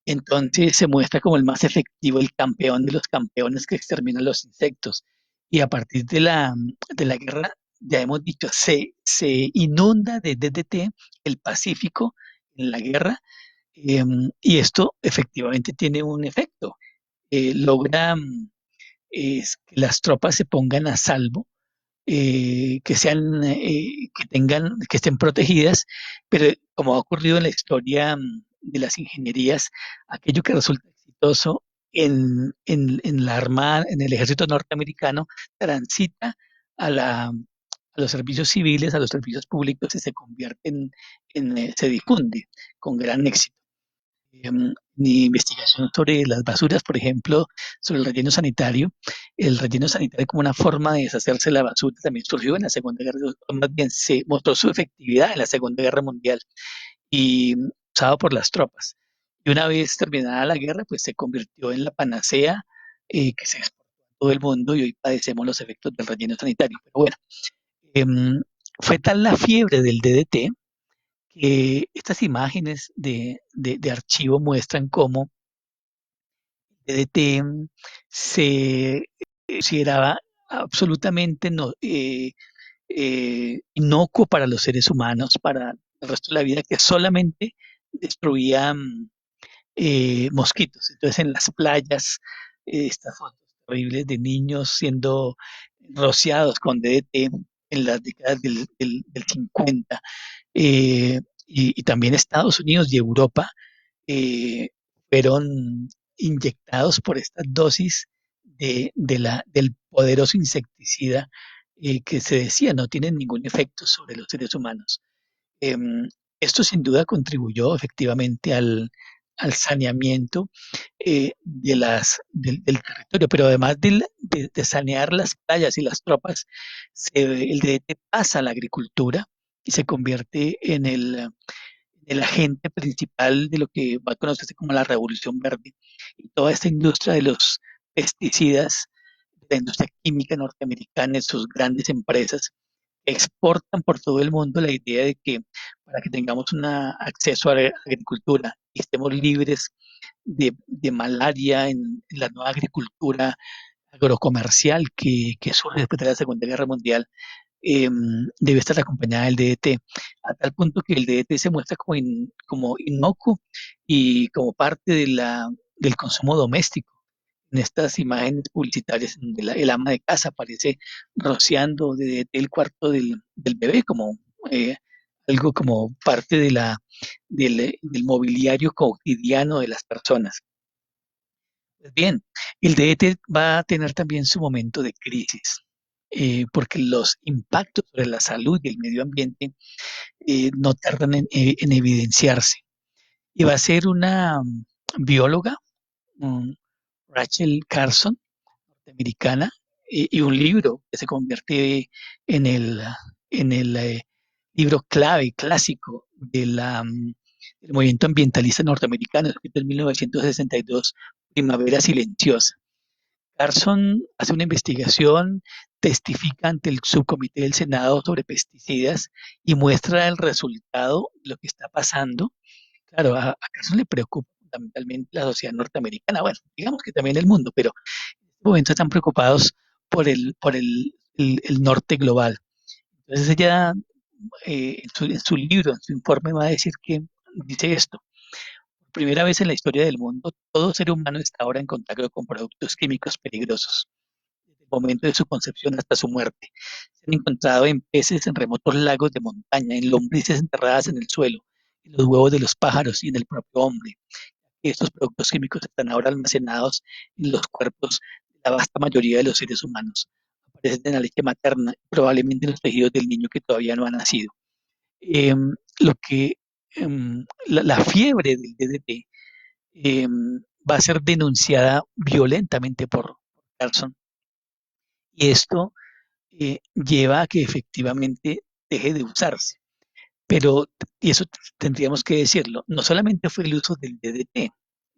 entonces se muestra como el más efectivo, el campeón de los campeones que extermina los insectos. Y a partir de la guerra, ya hemos dicho, se inunda de DDT el Pacífico en la guerra, y esto efectivamente tiene un efecto. Logra que las tropas se pongan a salvo, que estén protegidas, pero como ha ocurrido en la historia de las ingenierías, aquello que resulta exitoso en la Armada, en el ejército norteamericano, transita a los servicios civiles, a los servicios públicos y se convierte se difunde con gran éxito. Mi investigación sobre las basuras, por ejemplo, sobre el relleno sanitario. El relleno sanitario como una forma de deshacerse de la basura también surgió en la Segunda Guerra, o más bien se mostró su efectividad en la Segunda Guerra Mundial y usado por las tropas. Y una vez terminada la guerra, pues se convirtió en la panacea que se exportó a todo el mundo y hoy padecemos los efectos del relleno sanitario. Pero bueno, em, fue tal la fiebre del DDT que estas imágenes de archivo muestran cómo DDT se consideraba absolutamente no, inocuo para los seres humanos, para el resto de la vida, que solamente destruía mosquitos. Entonces en las playas, estas fotos terribles de niños siendo rociados con DDT en las décadas del 50, y también Estados Unidos y Europa eh, fueron inyectados por estas dosis del poderoso insecticida que se decía no tienen ningún efecto sobre los seres humanos. Em, Esto sin duda contribuyó efectivamente al saneamiento del territorio, pero además de sanear las playas y las tropas, el DDT pasa a la agricultura y se convierte en el agente principal de lo que va a conocerse como la Revolución Verde. Y toda esta industria de los pesticidas, la industria química norteamericana, y sus grandes empresas, exportan por todo el mundo la idea de que para que tengamos un acceso a la agricultura y estemos libres de malaria en la nueva agricultura agrocomercial que surge después de la Segunda Guerra Mundial, eh, debe estar acompañada del DDT, a tal punto que el DDT se muestra como inocuo y como parte del consumo doméstico. En estas imágenes publicitarias, donde el ama de casa aparece rociando DDT el cuarto del bebé, como eh, algo como parte del mobiliario cotidiano de las personas. Pues bien, el DET va a tener también su momento de crisis, porque los impactos sobre la salud y el medio ambiente no tardan en evidenciarse. Y va a ser una bióloga, mm, Rachel Carson, norteamericana, y un libro que se convierte en el libro clave, clásico del movimiento ambientalista norteamericano, escrito en 1962, Primavera Silenciosa. Carson hace una investigación, testifica ante el subcomité del Senado sobre pesticidas y muestra el resultado de lo que está pasando. Claro, a Carson le preocupa fundamentalmente la sociedad norteamericana, bueno, digamos que también el mundo, pero en este momento están preocupados por el norte global. Entonces ella, en su libro, en su informe, va a decir que dice esto: por primera vez en la historia del mundo, todo ser humano está ahora en contacto con productos químicos peligrosos, desde el momento de su concepción hasta su muerte. Se han encontrado en peces en remotos lagos de montaña, en lombrices enterradas en el suelo, en los huevos de los pájaros y en el propio hombre. Estos productos químicos están ahora almacenados en los cuerpos de la vasta mayoría de los seres humanos. Aparecen en la leche materna, probablemente en los tejidos del niño que todavía no ha nacido. Lo que la fiebre del DDT va a ser denunciada violentamente por Carson, y esto lleva a que efectivamente deje de usarse. Pero, y eso tendríamos que decirlo, no solamente fue el uso del DDT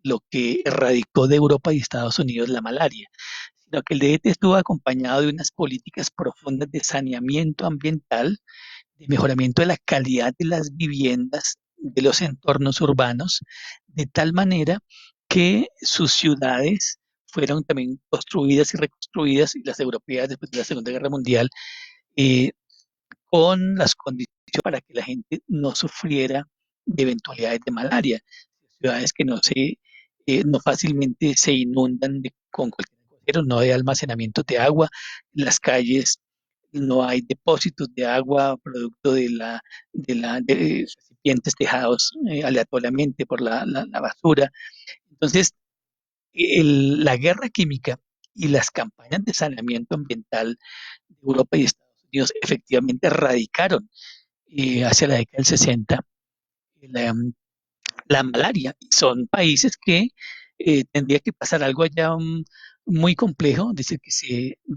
lo que erradicó de Europa y Estados Unidos la malaria, sino que el DDT estuvo acompañado de unas políticas profundas de saneamiento ambiental, de mejoramiento de la calidad de las viviendas, de los entornos urbanos, de tal manera que sus ciudades fueron también construidas y reconstruidas, y las europeas después de la Segunda Guerra Mundial, eh, con las condiciones para que la gente no sufriera de eventualidades de malaria. Ciudades que no fácilmente se inundan con cualquier cosa, no hay almacenamiento de agua, en las calles no hay depósitos de agua producto de recipientes dejados aleatoriamente por la basura. Entonces, la guerra química y las campañas de saneamiento ambiental de Europa y Estados Unidos efectivamente erradicaron hacia la década del 60 la, la malaria. Son países que tendría que pasar algo allá muy complejo, decir,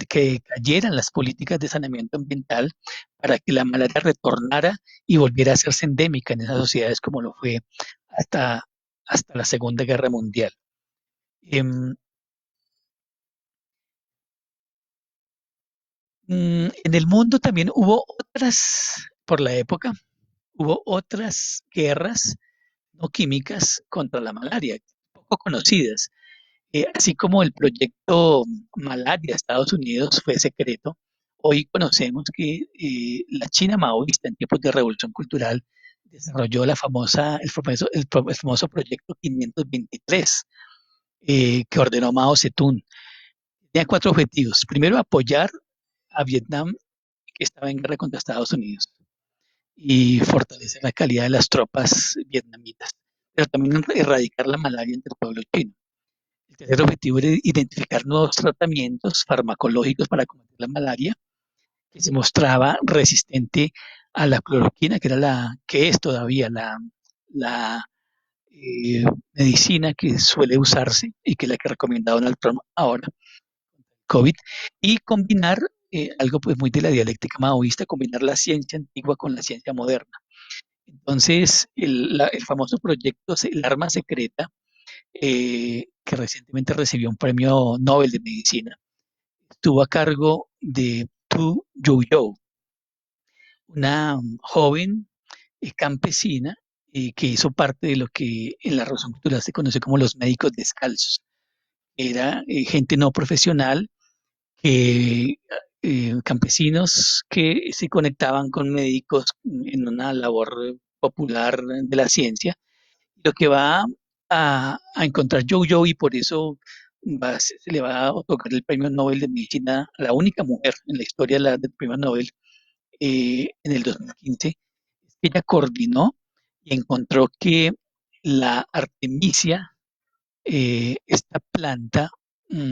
que cayeran las políticas de saneamiento ambiental para que la malaria retornara y volviera a hacerse endémica en esas sociedades como lo fue hasta, hasta la Segunda Guerra Mundial. Em, en el mundo también hubo otras, por la época, hubo otras guerras no químicas contra la malaria, poco conocidas. Así como el proyecto Malaria de Estados Unidos fue secreto, hoy conocemos que la China maoísta en tiempos de revolución cultural desarrolló el famoso proyecto 523 que ordenó Mao Zedong. Tenía cuatro objetivos. Primero, apoyar a Vietnam, que estaba en guerra contra Estados Unidos, y fortalecer la calidad de las tropas vietnamitas, pero también erradicar la malaria entre el pueblo chino. El tercer objetivo era identificar nuevos tratamientos farmacológicos para combatir la malaria, que se mostraba resistente a la cloroquina, que es todavía la medicina que suele usarse y que es la que recomenda Donald Trump ahora, COVID, y combinar algo pues muy de la dialéctica maoísta, combinar la ciencia antigua con la ciencia moderna. Entonces, el famoso proyecto, el arma secreta, que recientemente recibió un premio Nobel de Medicina, estuvo a cargo de Tu Youyou, una joven campesina que hizo parte de lo que en la razón cultural se conoce como los médicos descalzos. Era gente no profesional, que, campesinos que se conectaban con médicos en una labor popular de la ciencia, lo que va a encontrar Joe, y por eso se le va a otorgar el premio Nobel de Medicina a la única mujer en la historia del premio Nobel en el 2015. Ella coordinó y encontró que la artemisia, esta planta,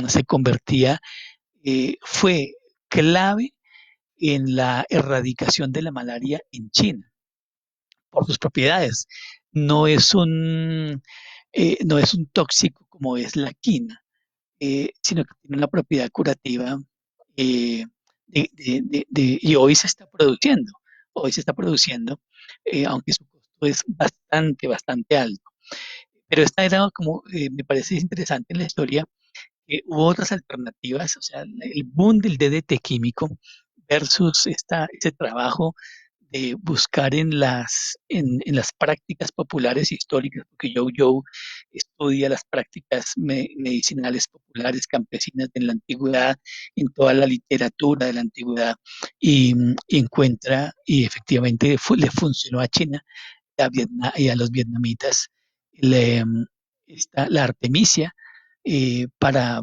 se convertía, fue clave en la erradicación de la malaria en China por sus propiedades. No es no es un tóxico como es la quina, sino que tiene una propiedad curativa, eh, y hoy se está produciendo, aunque su costo es bastante alto. Pero esta era como, me parece interesante en la historia, que hubo otras alternativas, o sea, el boom del DDT químico versus ese trabajo de buscar en las prácticas populares históricas, porque Joe estudia las prácticas medicinales populares campesinas de la antigüedad, en toda la literatura de la antigüedad, y encuentra, y efectivamente le funcionó a China y a los vietnamitas la artemisia para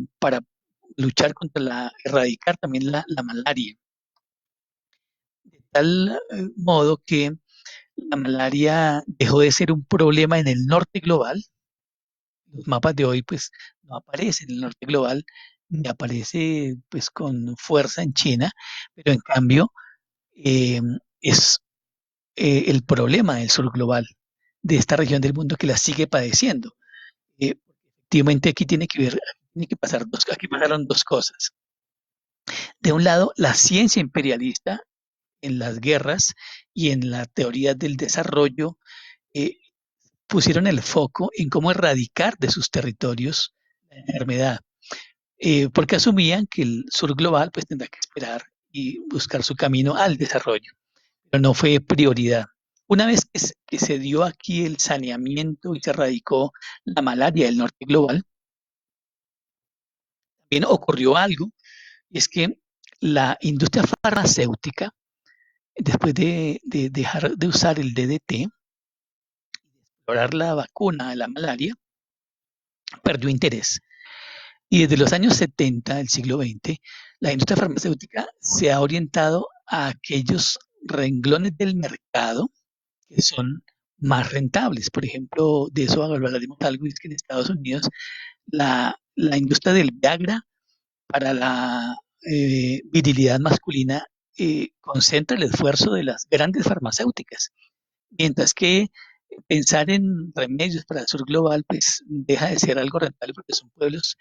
luchar contra erradicar también la malaria. De tal modo que la malaria dejó de ser un problema en el norte global. Los mapas de hoy pues no aparecen en el norte global, ni aparece pues con fuerza en China, pero en cambio eh, es el problema del sur global, de esta región del mundo que la sigue padeciendo. Efectivamente aquí tiene que pasar aquí pasaron dos cosas. De un lado, la ciencia imperialista en las guerras y en la teoría del desarrollo eh, pusieron el foco en cómo erradicar de sus territorios la enfermedad, porque asumían que el sur global pues tendrá que esperar y buscar su camino al desarrollo, pero no fue prioridad. Una vez que se dio aquí el saneamiento y se erradicó la malaria del norte global, también ocurrió algo, y es que la industria farmacéutica, después de dejar de usar el DDT, explorar la vacuna de la malaria, perdió interés. Y desde los años 70 del siglo XX, la industria farmacéutica se ha orientado a aquellos renglones del mercado que son más rentables. Por ejemplo, de eso hablaremos algo, es que en Estados Unidos la industria del Viagra para la virilidad masculina concentra el esfuerzo de las grandes farmacéuticas, mientras que pensar en remedios para el sur global pues deja de ser algo rentable porque son pueblos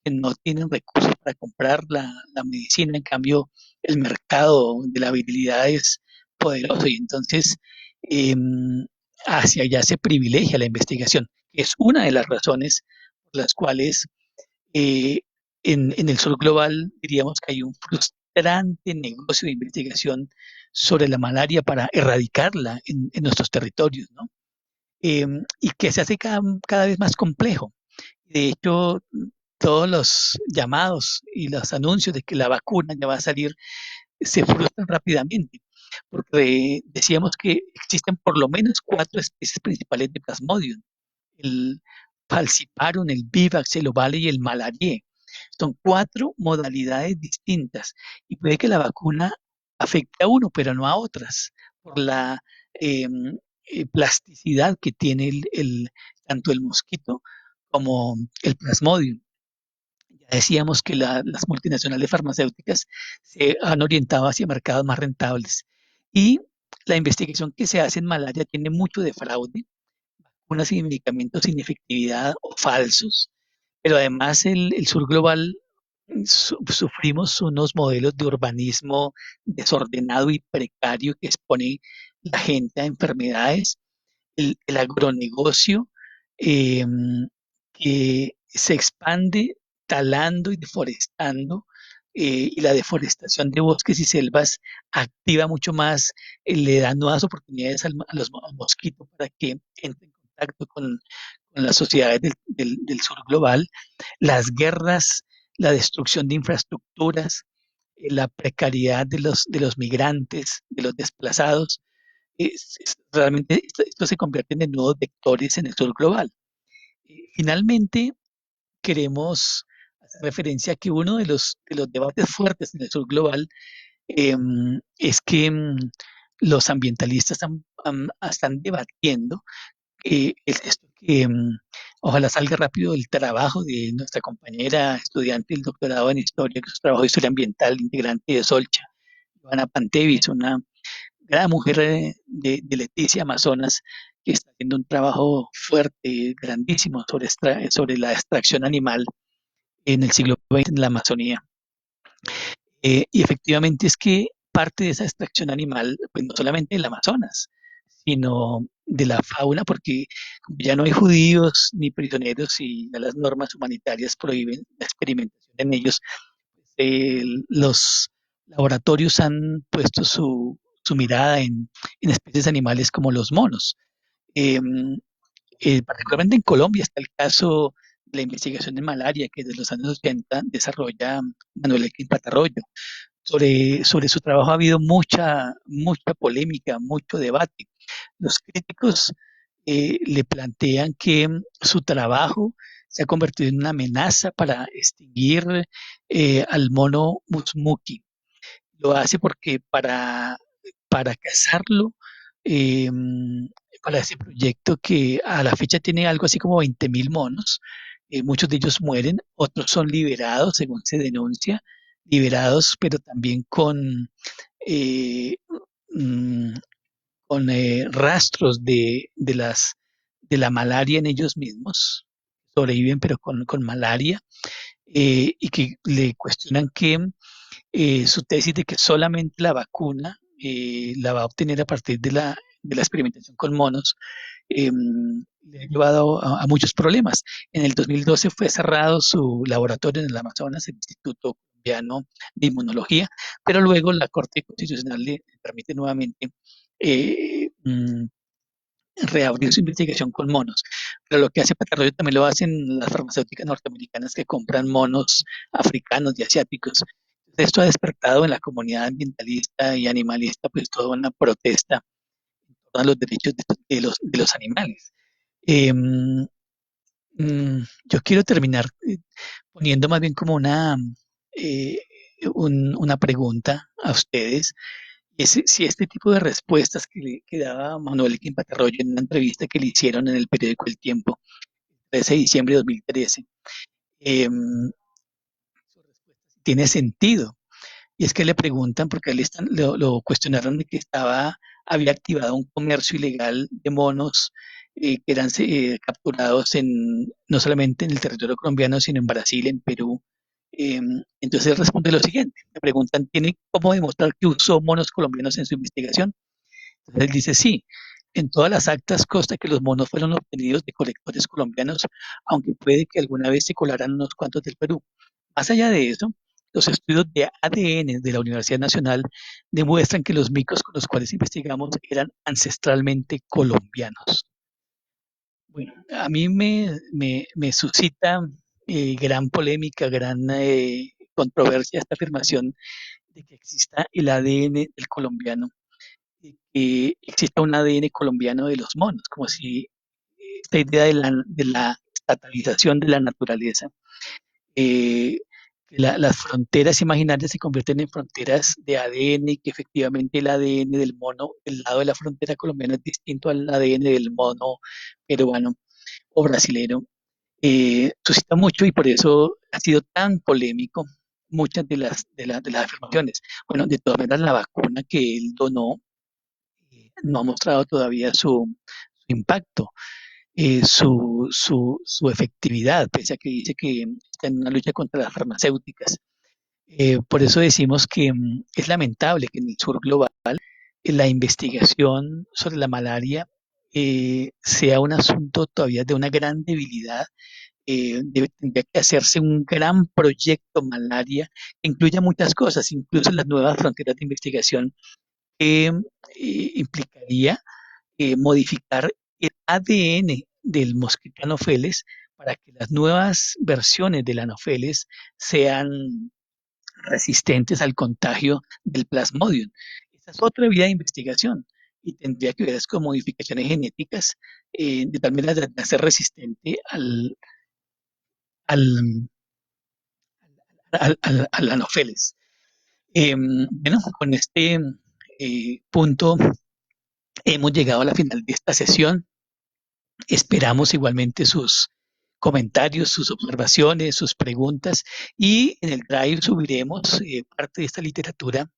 que no tienen recursos para comprar la medicina, en cambio el mercado de la virilidad es poderoso y entonces eh, hacia allá se privilegia la investigación, que es una de las razones por las cuales eh, en el sur global diríamos que hay un frustrante negocio de investigación sobre la malaria para erradicarla en nuestros territorios, ¿no? Y que se hace cada vez más complejo. De hecho, todos los llamados y los anuncios de que la vacuna ya va a salir se frustran rápidamente, porque decíamos que existen por lo menos cuatro especies principales de Plasmodium: el Falciparum, el Vivax, el Ovale y el Malarié. Son cuatro modalidades distintas y puede que la vacuna afecte a uno, pero no a otras, por la eh, plasticidad que tiene tanto el mosquito como el Plasmodium. Ya decíamos que las multinacionales farmacéuticas se han orientado hacia mercados más rentables y la investigación que se hace en malaria tiene mucho de fraude, unas y medicamentos sin efectividad o falsos, pero además el sur global sufrimos unos modelos de urbanismo desordenado y precario que expone la gente a enfermedades, el agronegocio eh, que se expande talando y deforestando, y la deforestación de bosques y selvas activa mucho más, le da nuevas oportunidades al mosquito para que entre en contacto con las sociedades del sur global, las guerras, la destrucción de infraestructuras, la precariedad de los migrantes, de los desplazados, realmente esto se convierte en nuevos vectores en el sur global. Finalmente, queremos hacer referencia a que uno de los debates fuertes en el sur global es que los ambientalistas están debatiendo esto que ojalá salga rápido el trabajo de nuestra compañera estudiante del doctorado en historia, que es un trabajo de historia ambiental integrante de Solcha, Ivana Pantevis, una gran mujer de Leticia, Amazonas, que está haciendo un trabajo fuerte, grandísimo sobre la extracción animal en el siglo XX en la Amazonía. Y efectivamente es que parte de esa extracción animal, pues no solamente del Amazonas, sino de la fauna, porque como ya no hay judíos ni prisioneros y ya las normas humanitarias prohíben la experimentación en ellos, los laboratorios han puesto su mirada en especies animales como los monos. Em, Particularmente en Colombia está el caso de la investigación de malaria que desde los años 80 desarrolla Manuel Elkin Patarroyo. Sobre su trabajo ha habido mucha polémica, mucho debate. Los críticos le plantean que su trabajo se ha convertido en una amenaza para extinguir al mono musmuki. Lo hace porque para cazarlo, eh, para ese proyecto que a la fecha tiene algo así como 20.000 monos, muchos de ellos mueren, otros son liberados, según se denuncia, liberados, pero también eh, mm, con rastros de la malaria en ellos mismos, sobreviven pero con malaria, y que le cuestionan que su tesis de que solamente la vacuna la va a obtener a partir de la experimentación con monos, eh, le ha llevado a muchos problemas. En el 2012 fue cerrado su laboratorio en el Amazonas, el Instituto Colombiano de Inmunología, pero luego la Corte Constitucional le permite nuevamente eh, mm, reabrir su investigación con monos. Pero lo que hace Patarroyo también lo hacen las farmacéuticas norteamericanas que compran monos africanos y asiáticos. Esto ha despertado en la comunidad ambientalista y animalista pues toda una protesta por los derechos de los animales. Eh, yo quiero terminar poniendo más bien como eh, una pregunta a ustedes. Es si este tipo de respuestas que daba Manuel Quimbatarroyo en una entrevista que le hicieron en el periódico El Tiempo, 13 de diciembre de 2013, eh, tiene sentido. Y es que le preguntan, porque lo cuestionaron de que había activado un comercio ilegal de monos que eran capturados no solamente en el territorio colombiano, sino en Brasil, en Perú. Eh, entonces él responde lo siguiente, le preguntan, ¿tiene cómo demostrar que usó monos colombianos en su investigación? Entonces él dice, sí, en todas las actas consta que los monos fueron obtenidos de colectores colombianos, aunque puede que alguna vez se colaran unos cuantos del Perú. Más allá de eso, los estudios de ADN de la Universidad Nacional demuestran que los micos con los cuales investigamos eran ancestralmente colombianos. Bueno, a mí me suscita gran polémica, gran controversia esta afirmación de que exista el ADN del colombiano, de que exista un ADN colombiano de los monos, como si esta idea de la estatalización de la naturaleza, eh, las fronteras imaginarias se convierten en fronteras de ADN y que efectivamente el ADN del mono del lado de la frontera colombiana es distinto al ADN del mono peruano o brasilero. Suscita mucho y por eso ha sido tan polémico muchas de las afirmaciones. Bueno, de todas maneras, la vacuna que él donó no ha mostrado todavía su impacto, su efectividad, pese a que dice que está en una lucha contra las farmacéuticas. Por eso decimos que es lamentable que en el sur global la investigación sobre la malaria sea un asunto todavía de una gran debilidad. Tendría que hacerse un gran proyecto malaria que incluya muchas cosas, incluso las nuevas fronteras de investigación que implicaría modificar el ADN del mosquito Anopheles para que las nuevas versiones del Anopheles sean resistentes al contagio del Plasmodium. Esa es otra vía de investigación y tendría que ver con modificaciones genéticas de tal manera de ser resistente al, al Anopheles. Bueno, con este punto hemos llegado a la final de esta sesión. Esperamos igualmente sus comentarios, sus observaciones, sus preguntas y en el Drive subiremos parte de esta literatura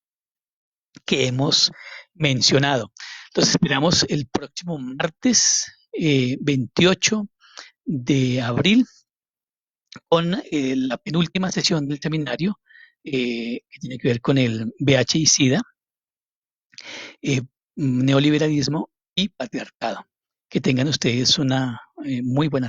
que hemos mencionado. Entonces esperamos el próximo martes 28 de abril con la penúltima sesión del seminario que tiene que ver con el VIH y SIDA, eh, neoliberalismo y patriarcado. Que tengan ustedes una muy buena